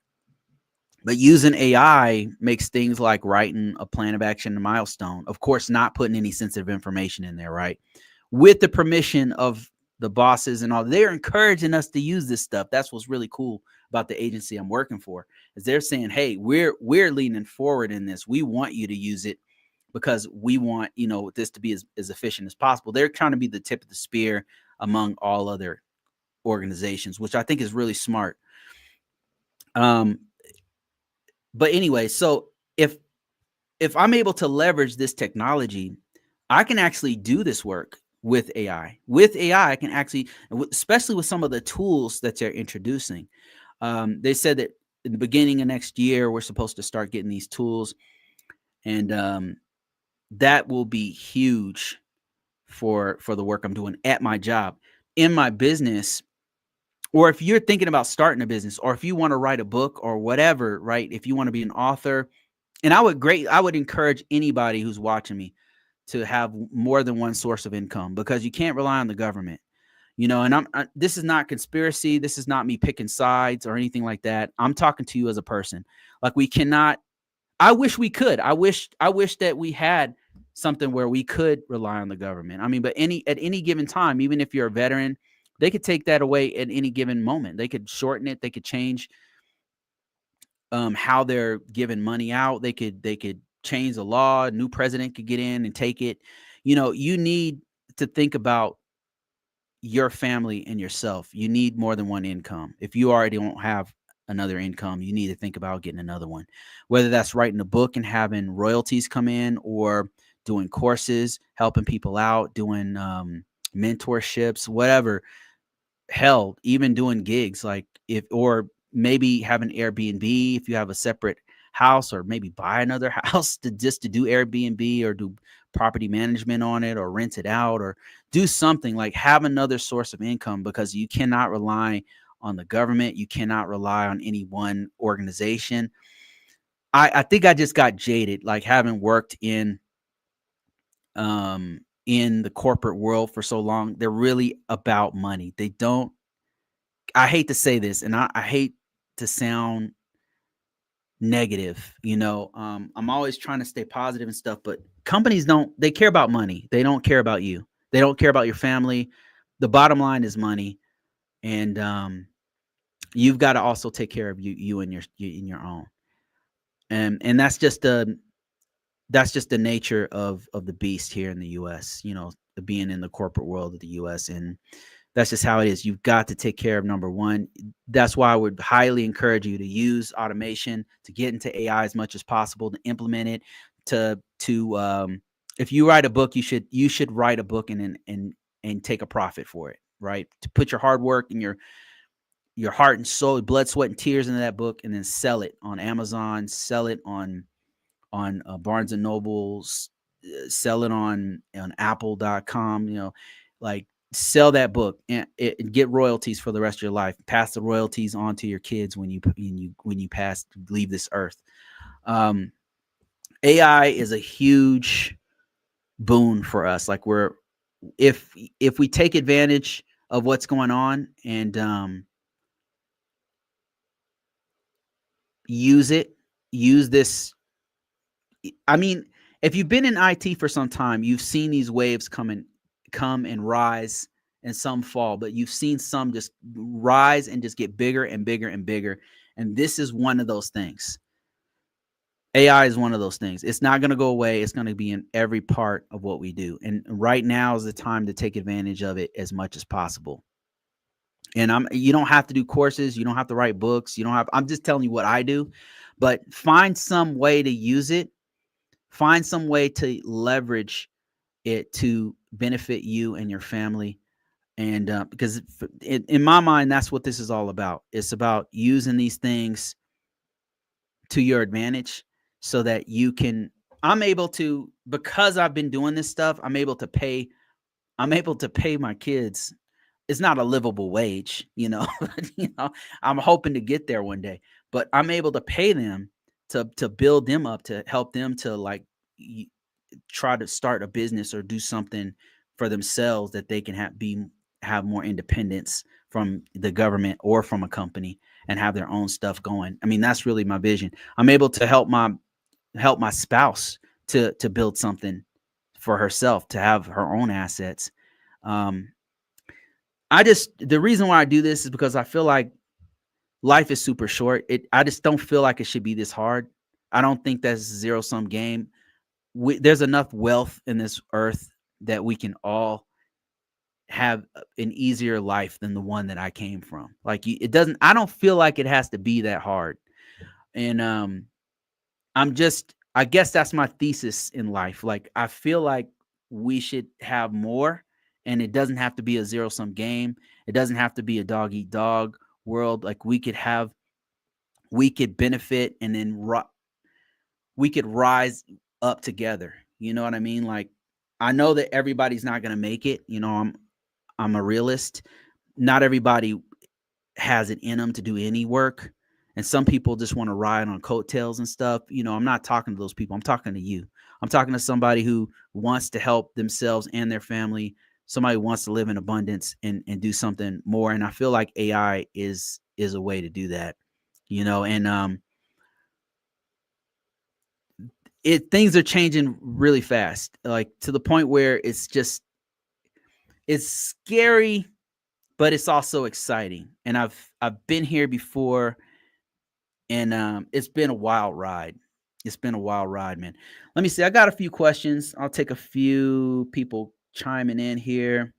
But using AI makes things like writing a plan of action, a milestone, of course, not putting any sensitive information in there, right? With the permission of the bosses and all, they're encouraging us to use this stuff. That's what's really cool about the agency I'm working for, is they're saying, hey, we're leaning forward in this. We want you to use it because we want, this to be as efficient as possible. They're trying to be the tip of the spear among all other organizations, which I think is really smart. But anyway, so if I'm able to leverage this technology, I can actually do this work with AI. With AI, I can actually, especially with some of the tools that they're introducing. They said that in the beginning of next year, we're supposed to start getting these tools, and that will be huge for the work I'm doing at my job. In my business, or if you're thinking about starting a business, or if you want to write a book or whatever, right? If you want to be an author, and I would encourage anybody who's watching me to have more than one source of income, because you can't rely on the government, and this is not conspiracy. This is not me picking sides or anything like that. I'm talking to you as a person. Like, we cannot, I wish we could. I wish that we had something where we could rely on the government. I mean, but at any given time, even if you're a veteran, they could take that away at any given moment. They could shorten it. They could change how they're giving money out. They could change the law. A new president could get in and take it. You need to think about your family and yourself. You need more than one income. If you already don't have another income, you need to think about getting another one, whether that's writing a book and having royalties come in, or doing courses, helping people out, doing mentorships, whatever. Hell, even doing gigs, like, or maybe have an Airbnb if you have a separate house, or maybe buy another house to do Airbnb, or do property management on it, or rent it out, or do something, like have another source of income, because you cannot rely on the government. You cannot rely on any one organization. I think I just got jaded, like having worked in the corporate world for so long. They're really about money. They don't, I hate to say this, and I hate to sound negative, I'm always trying to stay positive and stuff, but companies they care about money. They don't care about you. They don't care about your family. The bottom line is money. And you've got to also take care of you and your own. And that's just the nature of the beast here in the US, being in the corporate world of the US. And that's just how it is. You've got to take care of number one. That's why I would highly encourage you to use automation, to get into AI as much as possible, to implement it, if you write a book, you should write a book and take a profit for it, right? To put your hard work and your heart and soul, blood, sweat, and tears into that book, and then sell it on Amazon, sell it on Barnes and Nobles, sell it on Apple.com, like, sell that book and get royalties for the rest of your life. Pass the royalties on to your kids when you leave this earth. AI is a huge boon for us. Like, if we take advantage of what's going on, and use this. I mean, if you've been in IT for some time, you've seen these waves come and rise, and some fall, but you've seen some just rise and just get bigger and bigger and bigger. And this is one of those things. AI is one of those things. It's not going to go away. It's going to be in every part of what we do. And right now is the time to take advantage of it as much as possible. And you don't have to do courses. You don't have to write books. I'm just telling you what I do, but find some way to use it. Find some way to leverage it to benefit you and your family. And because in my mind, that's what this is all about. It's about using these things to your advantage so that you can, I'm able to, because I've been doing this stuff, I'm able to pay my kids. It's not a livable wage, you know, I'm hoping to get there one day, but I'm able to pay them to build them up, to help them to like try to start a business or do something for themselves that they can have more independence from the government or from a company and have their own stuff going. I mean, that's really my vision. I'm able to help my spouse to build something for herself, to have her own assets. Um, the reason why I do this is because I feel like life is super short. I just don't feel like it should be this hard. I don't think that's a zero sum game. There's enough wealth in this earth that we can all have an easier life than the one that I came from. Like it doesn't. I don't feel like it has to be that hard. And I guess that's my thesis in life. Like I feel like we should have more, and it doesn't have to be a zero sum game. It doesn't have to be a dog eat dog world. Like we could benefit, and then we could rise up together. You know what I mean? Like I know that everybody's not going to make it. I'm a realist. Not everybody has it in them to do any work. And some people just want to ride on coattails and stuff. I'm not talking to those people. I'm talking to you. I'm talking to somebody who wants to help themselves and their family. Somebody who wants to live in abundance and do something more. And I feel like AI is a way to do that. And things are changing really fast, like to the point where it's scary, but it's also exciting. And I've been here before, and it's been a wild ride. It's been a wild ride, man. Let me see. I got a few questions. I'll take a few people chiming in here.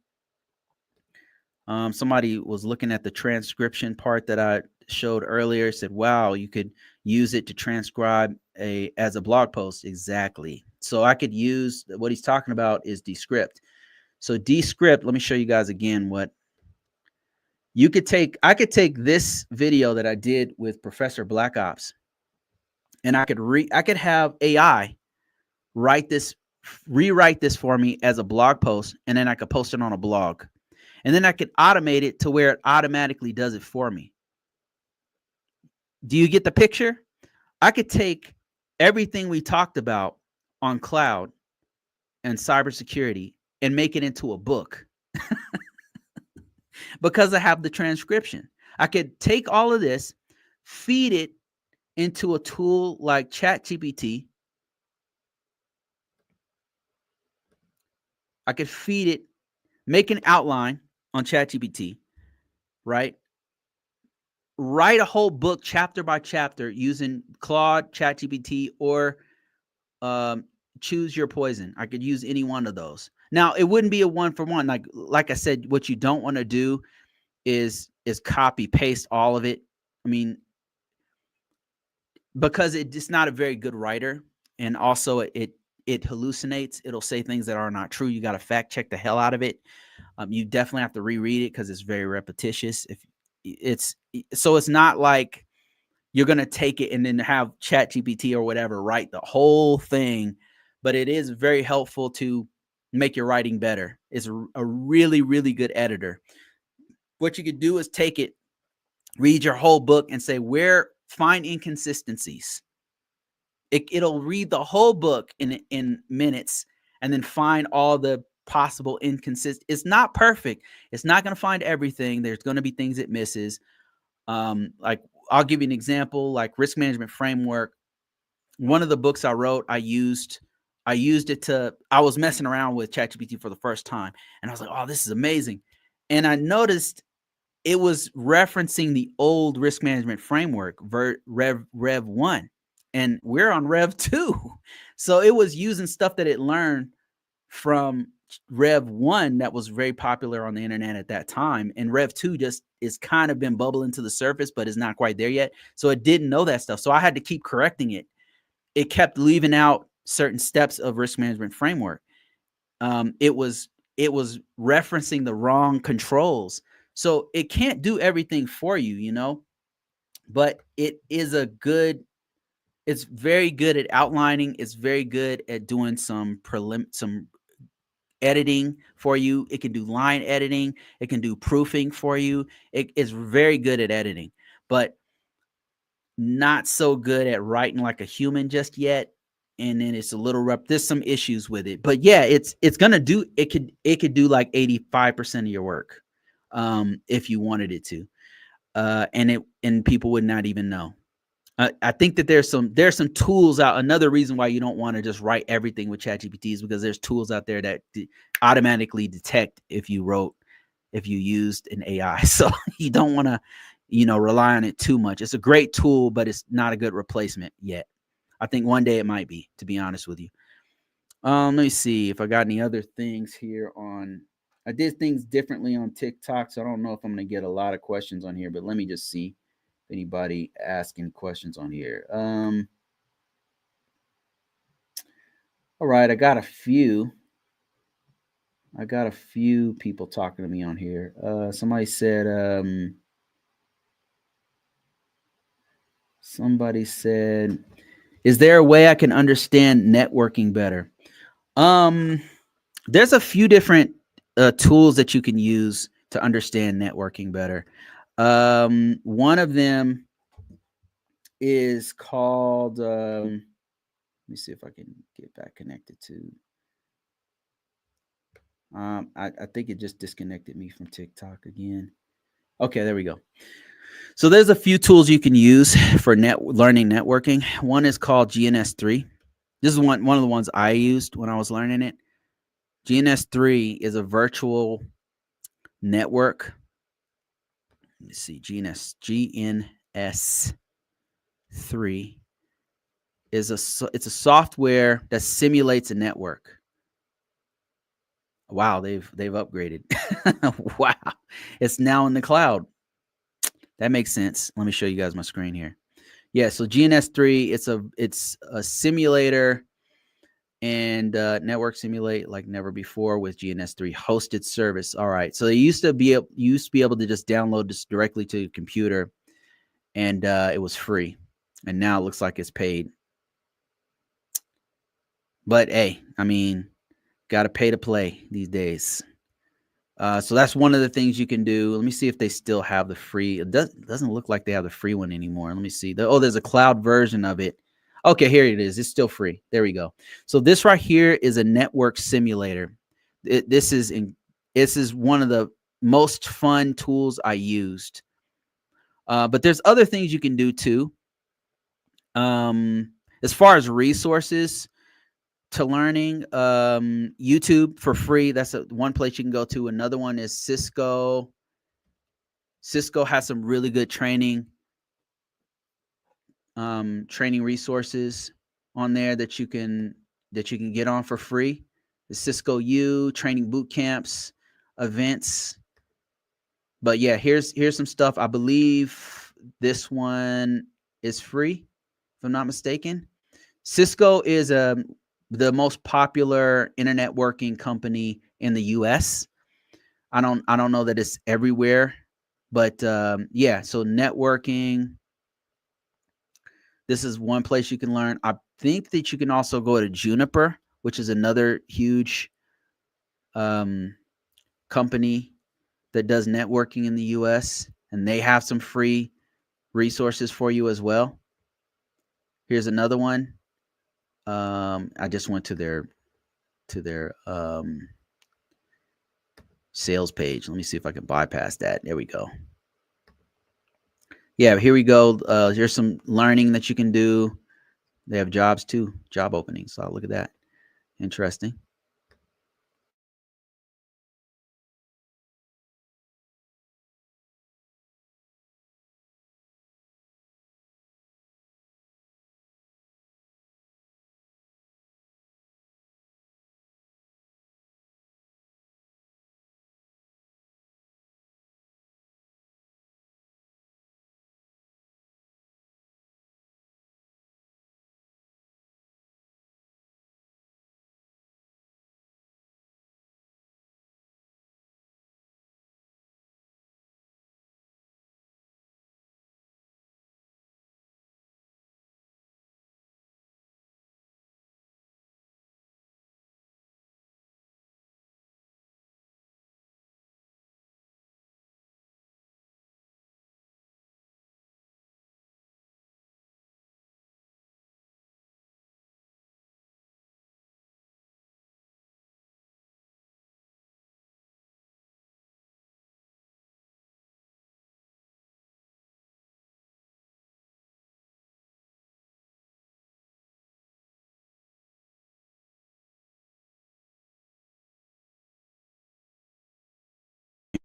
Somebody was looking at the transcription part that I showed earlier. Said, "Wow, you could use it to transcribe as a blog post." Exactly. So I could use what he's talking about is Descript. So Descript. Let me show you guys again what you could take. I could take this video that I did with Professor Black Ops, and I could have AI rewrite this for me as a blog post, and then I could post it on a blog. And then I could automate it to where it automatically does it for me. Do you get the picture? I could take everything we talked about on cloud and cybersecurity and make it into a book because I have the transcription. I could take all of this, feed it into a tool like ChatGPT. I could feed it, make an outline on ChatGPT, right? Write a whole book chapter by chapter using Claude, ChatGPT, or choose your poison. I could use any one of those. Now, it wouldn't be a one for one. Like I said, what you don't want to do is copy paste all of it. I mean, because it's not a very good writer, and also it hallucinates. It'll say things that are not true. You got to fact check the hell out of it. You definitely have to reread it because it's very repetitious. It's not like you're going to take it and then have ChatGPT or whatever write the whole thing, but it is very helpful to make your writing better. It's a really, really good editor. What you could do is take it, read your whole book, and say, find inconsistencies. It'll read the whole book in minutes and then find all the possible inconsistencies. It's not perfect. It's not going to find everything. There's going to be things it misses. Like I'll give you an example, like Risk Management Framework. One of the books I wrote, I used it I was messing around with ChatGPT for the first time, and I was like, oh, this is amazing. And I noticed it was referencing the old Risk Management Framework, Rev 1, and we're on Rev 2. So it was using stuff that it learned from Rev 1 that was very popular on the internet at that time, and Rev 2 just is kind of been bubbling to the surface, but is not quite there yet. So it didn't know that stuff. So I had to keep correcting it. It kept leaving out certain steps of Risk Management Framework. It was it was referencing the wrong controls. So it can't do everything for you, you know, but it is a good, it's very good at outlining. It's very good at doing some some editing for you. It can do line editing. It can do proofing for you. It is very good at editing, but not so good at writing like a human just yet. And then it's a little there's some issues with it, but yeah, it's gonna do, it could do like 85% of your work, if you wanted it to, and people would not even know. I think that there's some tools out. Another reason why you don't want to just write everything with ChatGPT is because there's tools out there that automatically detect if you used an AI. So you don't want to, rely on it too much. It's a great tool, but it's not a good replacement yet. I think one day it might be, to be honest with you. Let me see if I got any other things here on. I did things differently on TikTok, so I don't know if I'm gonna get a lot of questions on here, but let me just see if anybody asking questions on here. All right, I got a few. People talking to me on here. Somebody said, is there a way I can understand networking better? Um, there's a few different tools that you can use to understand networking better. One of them is called, let me see if I can get back connected to. I think it just disconnected me from TikTok again. Okay, there we go. So there's a few tools you can use for learning networking. One is called GNS3. This is one of the ones I used when I was learning it. GNS3 is a virtual network. Let me see. GNS3 is it's a software that simulates a network. Wow, they've upgraded. Wow. It's now in the cloud. That makes sense. Let me show you guys my screen here. Yeah, so GNS3, it's a simulator and network simulate like never before with GNS3 hosted service. All right, so you used to be able to just download this directly to your computer, and it was free, and now it looks like it's paid. But hey, I mean, got to pay to play these days. So that's one of the things you can do. Let me see if they still have the free. It doesn't look like they have the free one anymore. Let me see. There's a cloud version of it. Okay, here it is. It's still free. There we go. So this right here is a network simulator. This is one of the most fun tools I used. But there's other things you can do too. As far as resources to learning, YouTube for free. That's one place you can go to. Another one is Cisco. Cisco has some really good training resources on there that you can get on for free. The Cisco U training boot camps, events. But yeah, here's some stuff. I believe this one is free, if I'm not mistaken. Cisco is the most popular internet working company in the US. I don't know that it's everywhere, but yeah, so networking. This is one place you can learn. I think that you can also go to Juniper, which is another huge company that does networking in the US, and they have some free resources for you as well. Here's another one. I just went to their sales page. Let me see if I can bypass that. There we go. Yeah, here we go. Here's some learning that you can do. They have jobs too, job openings. So look at that. Interesting.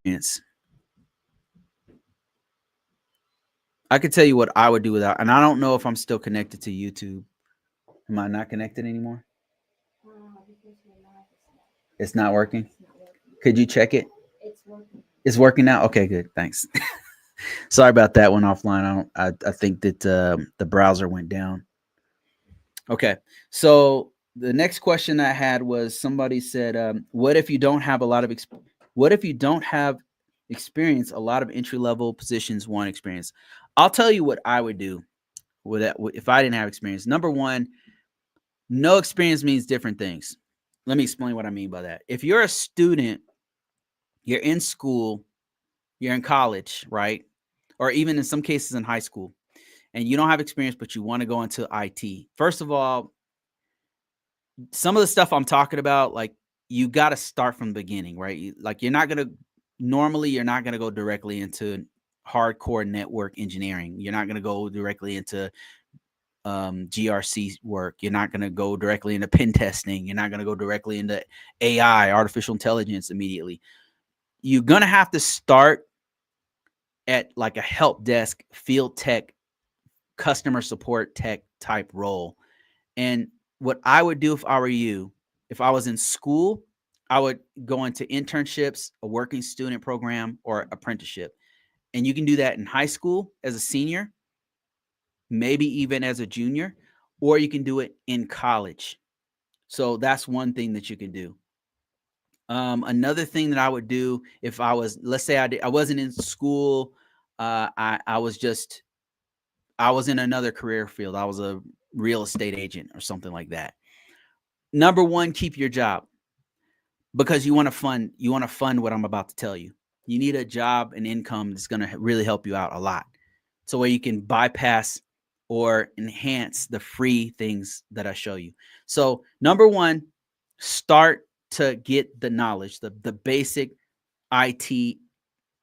experience. I could tell you what I would do without, and I don't know if I'm still connected to YouTube. Am I not connected anymore? It's not working. Could you check it? It's working now. Okay, good. Thanks. Sorry about that one offline. I think that the browser went down. Okay, so the next question I had was somebody said, "What if you don't have a lot of what if you don't have experience? A lot of entry level positions want experience." I'll tell you what I would do with that if I didn't have experience. Number one, no experience means different things. Let me explain what I mean by that. If you're a student, you're in school, you're in college, right? Or even in some cases in high school, and you don't have experience, but you want to go into IT. First of all, some of the stuff I'm talking about, like you got to start from the beginning, right? Like you're not going to go directly into hardcore network engineering. You're not going to go directly into GRC work. You're not going to go directly into pen testing. You're not going to go directly into AI, artificial intelligence immediately. You're going to have to start at like a help desk, field tech, customer support tech type role. And what I would do if I were you, if I was in school, I would go into internships, a working student program, or apprenticeship. And you can do that in high school as a senior, maybe even as a junior, or you can do it in college. So that's one thing that you can do. Another thing that I would do if I was, let's say I wasn't in school, I was in another career field. I was a real estate agent or something like that. Number one, keep your job because you want to fund what I'm about to tell you. You need a job and income that's going to really help you out a lot. So where you can bypass or enhance the free things that I show you. So number one, start to get the knowledge, the basic IT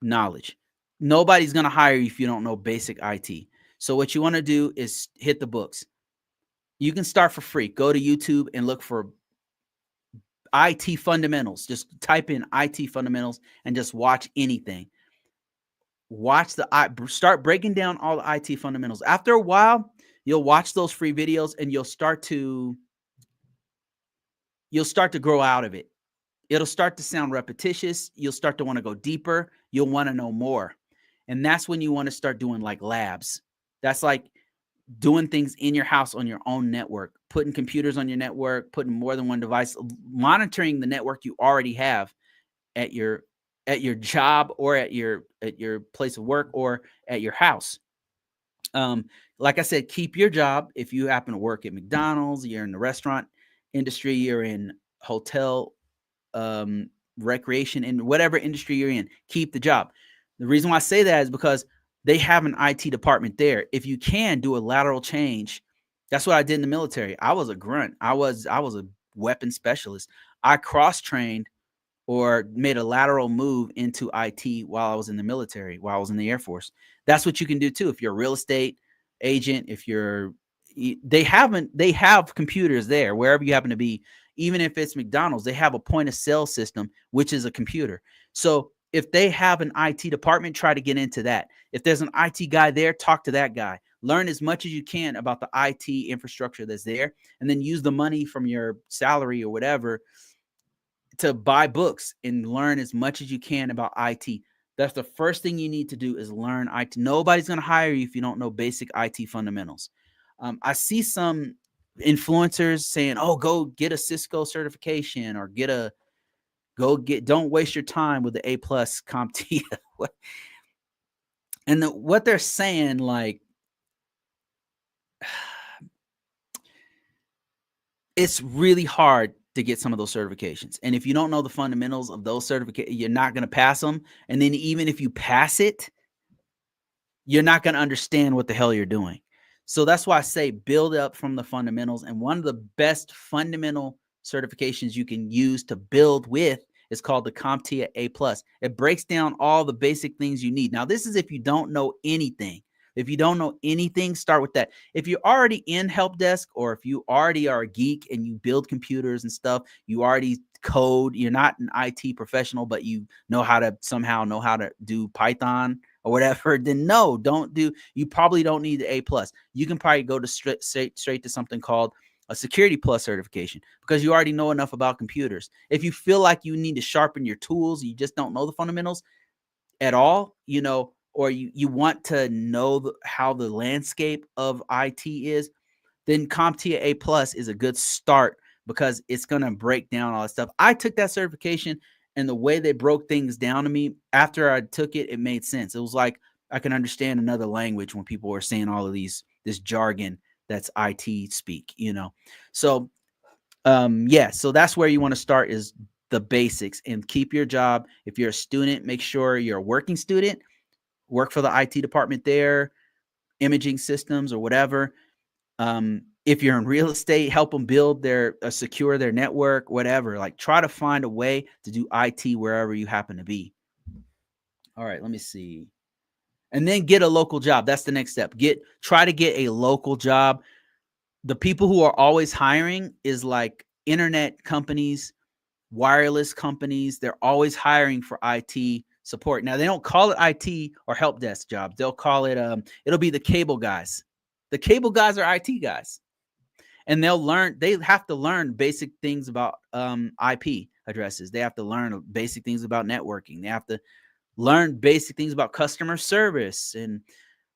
knowledge. Nobody's going to hire you if you don't know basic IT. So what you want to do is hit the books. You can start for free. Go to YouTube and look for IT fundamentals. Just type in IT fundamentals and just watch anything. Start breaking down all the IT fundamentals. After a while, you'll watch those free videos and you'll start to grow out of it. It'll start to sound repetitious. You'll start to want to go deeper. You'll want to know more. And that's when you want to start doing like labs. That's like doing things in your house on your own network, putting computers on your network, putting more than one device, monitoring the network you already have at your job or at your place of work or at your house. Like I said, keep your job. If you happen to work at McDonald's, you're in the restaurant industry, you're in hotel, recreation, in whatever industry you're in, keep the job. The reason why I say that is because they have an IT department there. If you can do a lateral change, that's what I did in the military. I was a grunt. I was a weapon specialist. I cross-trained or made a lateral move into IT while I was in the military, while I was in the Air Force. That's what you can do too. If you're a real estate agent, they have computers there wherever you happen to be. Even if it's McDonald's, they have a point of sale system, which is a computer. So if they have an IT department, try to get into that. If there's an IT guy there, talk to that guy. Learn as much as you can about the IT infrastructure that's there, and then use the money from your salary or whatever to buy books and learn as much as you can about IT. That's the first thing you need to do is learn IT. Nobody's going to hire you if you don't know basic IT fundamentals. I see some influencers saying, "Oh, go get a Cisco certification or don't waste your time with the A+ CompTIA." And what they're saying, like, it's really hard to get some of those certifications. And if you don't know the fundamentals of those certifications, you're not going to pass them. And then even if you pass it, you're not going to understand what the hell you're doing. So that's why I say build up from the fundamentals. And one of the best fundamental certifications you can use to build with is called the CompTIA A+. It breaks down all the basic things you need. Now, this is if you don't know anything. If you don't know anything, start with that. If you're already in help desk, or if you already are a geek and you build computers and stuff, you already code, you're not an IT professional, but you know how to somehow know how to do Python or whatever, then no, don't do, you probably don't need the A+. You can probably go to straight to something called a Security Plus certification, because you already know enough about computers. If you feel like you need to sharpen your tools, you just don't know the fundamentals at all, or you want to know how the landscape of IT is, then CompTIA A+ is a good start, because it's going to break down all that stuff. I took that certification, and the way they broke things down to me after I took it, it made sense. It was like I can understand another language when people were saying all of this jargon that's IT speak, So yeah, so that's where you want to start, is the basics, and keep your job. If you're a student, make sure you're a working student, work for the IT department there, imaging systems or whatever. If you're in real estate, help them build secure their network, whatever. Like, try to find a way to do IT wherever you happen to be. All right, let me see. And then get a local job. That's the next step. Try to get a local job. The people who are always hiring is like internet companies, wireless companies. They're always hiring for IT support. Now, they don't call it IT or help desk jobs. They'll call it, it'll be the cable guys. The cable guys are IT guys. And they have to learn basic things about IP addresses. They have to learn basic things about networking. They have to learn basic things about customer service and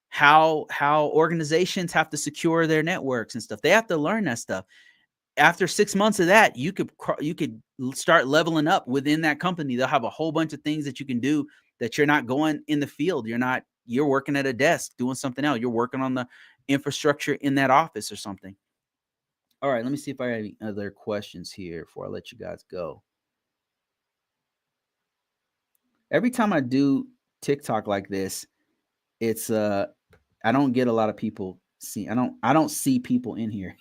how organizations have to secure their networks and stuff. They have to learn that stuff. After 6 months of that, you could start leveling up within that company. They'll have a whole bunch of things that you can do that you're not going in the field. You're working at a desk doing something else. You're working on the infrastructure in that office or something. All right, let me see if I have any other questions here before I let you guys go. Every time I do TikTok like this, it's I don't get a lot of people see. I don't see people in here.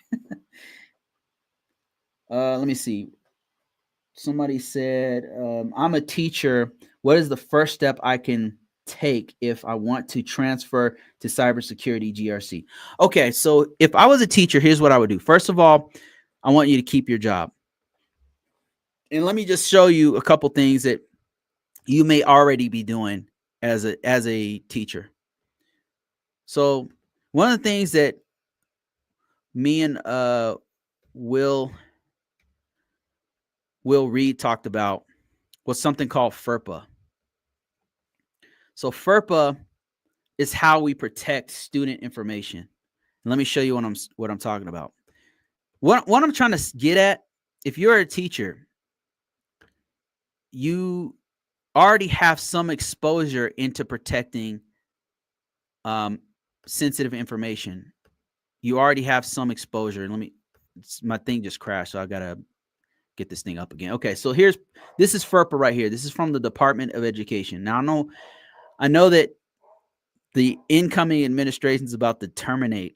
Let me see. Somebody said, I'm a teacher. What is the first step I can take if I want to transfer to cybersecurity GRC? Okay, so if I was a teacher, here's what I would do. First of all, I want you to keep your job. And let me just show you a couple things that you may already be doing as a teacher. So one of the things that me and Will Reed talked about was something called FERPA. So FERPA is how we protect student information. And let me show you what I'm talking about. What I'm trying to get at, if you're a teacher, you already have some exposure into protecting sensitive information. You already have some exposure. And my thing just crashed, so I gotta get this thing up again. Okay, so this is FERPA right here. This is from the Department of Education. Now I know that the incoming administration is about to terminate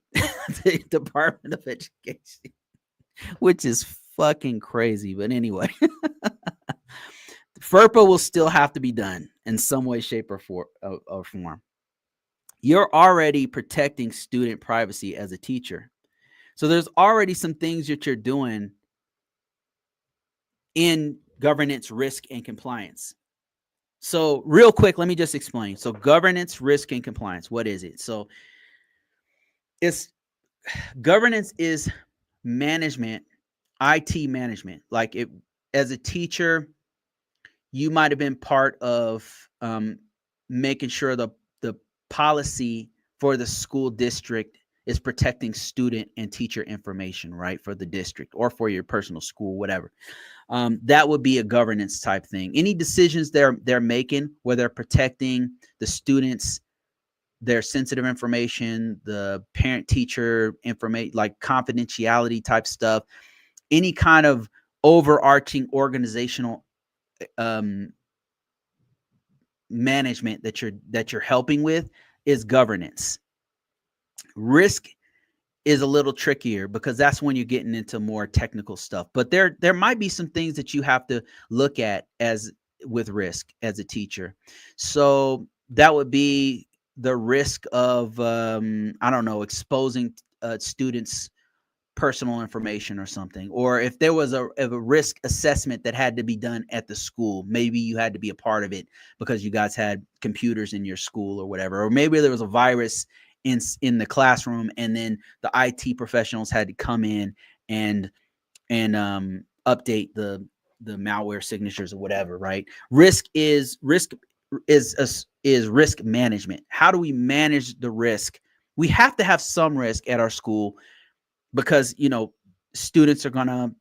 the Department of Education, which is fucking crazy. But anyway, FERPA will still have to be done in some way, shape, or form. You're already protecting student privacy as a teacher. So there's already some things that you're doing in governance, risk, and compliance. So real quick, let me just explain. So governance, risk, and compliance, what is it? So governance is management, IT management. Like, as a teacher, you might have been part of making sure the policy for the school district is protecting student and teacher information, right, for the district or for your personal school, whatever. That would be a governance type thing. Any decisions they're making, where they're protecting the students, their sensitive information, the parent-teacher information, like confidentiality type stuff, any kind of overarching organizational management that you're helping with is governance. Risk is a little trickier, because that's when you're getting into more technical stuff. But there might be some things that you have to look at with risk as a teacher. So that would be the risk of I don't know, exposing students personal information or something, or if there was a risk assessment that had to be done at the school, maybe you had to be a part of it because you guys had computers in your school or whatever, or maybe there was a virus in the classroom, and then the IT professionals had to come in and update the malware signatures or whatever, right? Risk is risk management. How do we manage the risk? We have to have some risk at our school because students are going to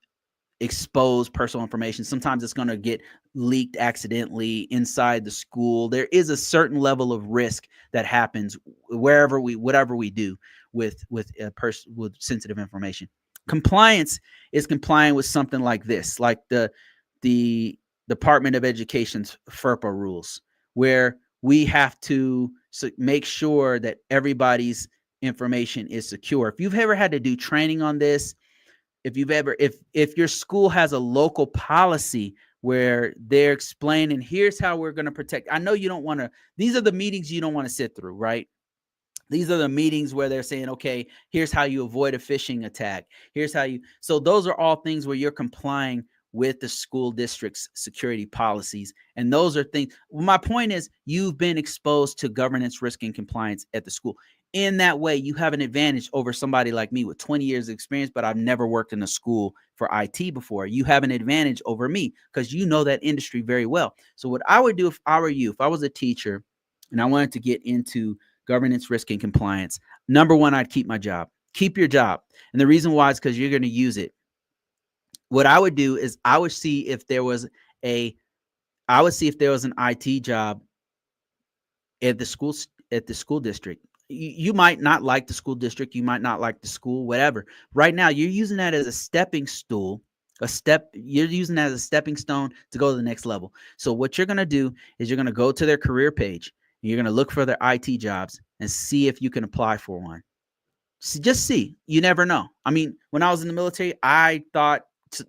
expose personal information. Sometimes it's going to get leaked accidentally inside the school. There is a certain level of risk that happens whatever we do with a person with sensitive information. Compliance is complying with something like this, like the Department of Education's FERPA rules, where we have to make sure that everybody's information is secure. If you've ever had to do training on this, if your school has a local policy where they're explaining, here's how we're going to protect. I know you don't want to, these are the meetings you don't want to sit through, right? These are the meetings where they're saying, okay, here's how you avoid a phishing attack. So those are all things where you're complying with the school district's security policies. And those are things. My point is, you've been exposed to governance, risk, and compliance at the school. In that way, you have an advantage over somebody like me with 20 years of experience, but I've never worked in a school for IT before. You have an advantage over me because you know that industry very well. So what I would do if I were you, if I was a teacher and I wanted to get into governance, risk, and compliance, number one, I'd keep my job. Keep your job. And the reason why is because you're going to use it. What I would do is I would see if there was an IT job at the school district. You might not like the school district, you might not like the school, whatever. Right now, you're using that as a stepping stool, you're using that as a stepping stone to go to the next level. So what you're going to do is you're going to go to their career page, and you're going to look for their IT jobs and see if you can apply for one. Just see. You never know. I mean, when I was in the military, I thought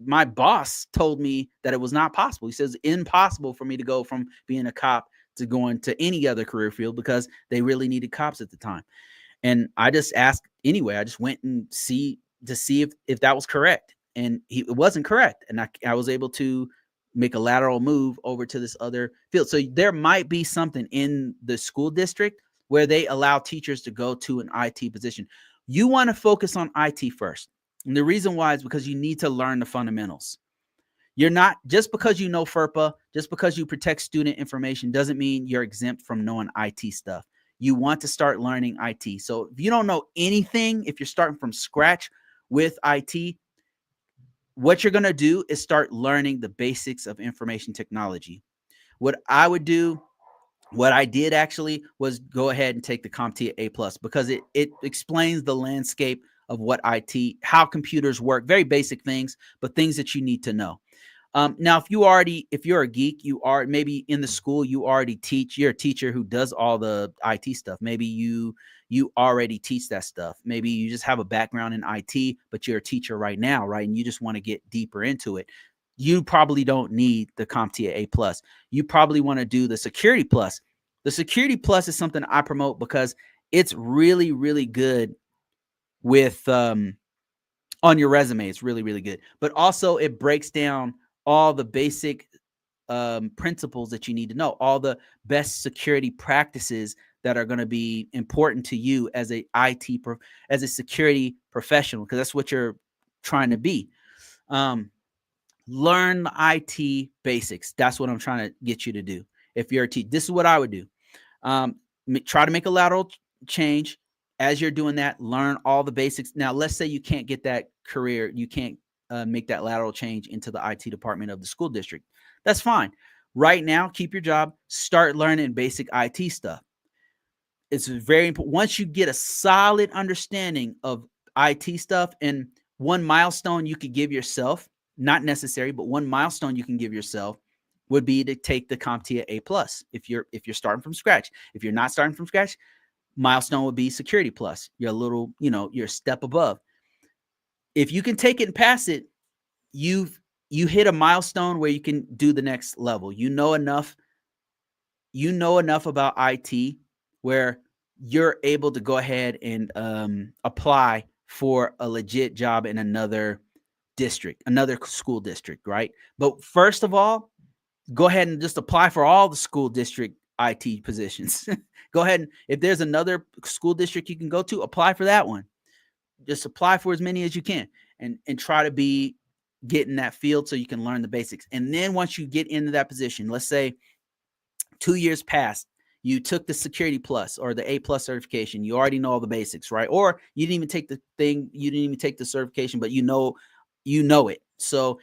my boss told me that it was not possible. He says it's impossible for me to go from being a cop to going to any other career field because they really needed cops at the time. And I just asked anyway. I just went and see if that was correct, and it wasn't correct. And I was able to make a lateral move over to this other field. So there might be something in the school district where they allow teachers to go to an IT position. You want to focus on IT first. And the reason why is because you need to learn the fundamentals. You're not, just because you know FERPA, just because you protect student information doesn't mean you're exempt from knowing IT stuff. You want to start learning IT. So if you don't know anything, if you're starting from scratch with IT, what you're going to do is start learning the basics of information technology. What I would do, what I did actually, was go ahead and take the CompTIA A+ because it explains the landscape of what IT, how computers work, very basic things, but things that you need to know. Now, if you're a geek, you are maybe in the school, you're a teacher who does all the IT stuff. Maybe you already teach that stuff. Maybe you just have a background in IT, but you're a teacher right now, right? And you just want to get deeper into it. You probably don't need the CompTIA A+. You probably want to do the Security Plus. The Security Plus is something I promote because it's really, really good with on your resume. It's really, really good. But also it breaks down all the basic principles that you need to know, all the best security practices that are going to be important to you as as a security professional, because that's what you're trying to be. Learn the IT basics. That's what I'm trying to get you to do. If you're a teacher, this is what I would do. Try to make a lateral change. As you're doing that, learn all the basics. Now, let's say you can't get that career, you can't make that lateral change into the IT department of the school district. That's fine. Right now, keep your job, start learning basic IT stuff. It's very important. Once you get a solid understanding of IT stuff, and one milestone you could give yourself, not necessary, but one milestone you can give yourself would be to take the CompTIA A+. If you're starting from scratch. If you're not starting from scratch, milestone would be Security Plus. You're a little, you're a step above. If you can take it and pass it, you hit a milestone where you can do the next level. You know enough about IT where you're able to go ahead and apply for a legit job in another district, another school district, right? But first of all, go ahead and just apply for all the school district IT positions. Go ahead and if there's another school district you can go to, apply for that one. Just apply for as many as you can and try to be get in that field so you can learn the basics. And then once you get into that position, let's say 2 years passed, you took the Security Plus or the A+ certification. You already know all the basics, right? Or you didn't even take the thing, you didn't even take the certification, but you know it. So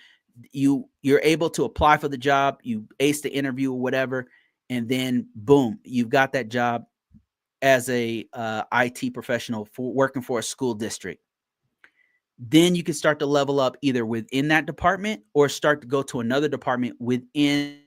you're able to apply for the job, you ace the interview or whatever, and then boom, you've got that job as a IT professional for working for a school district. Then you can start to level up either within that department or start to go to another department within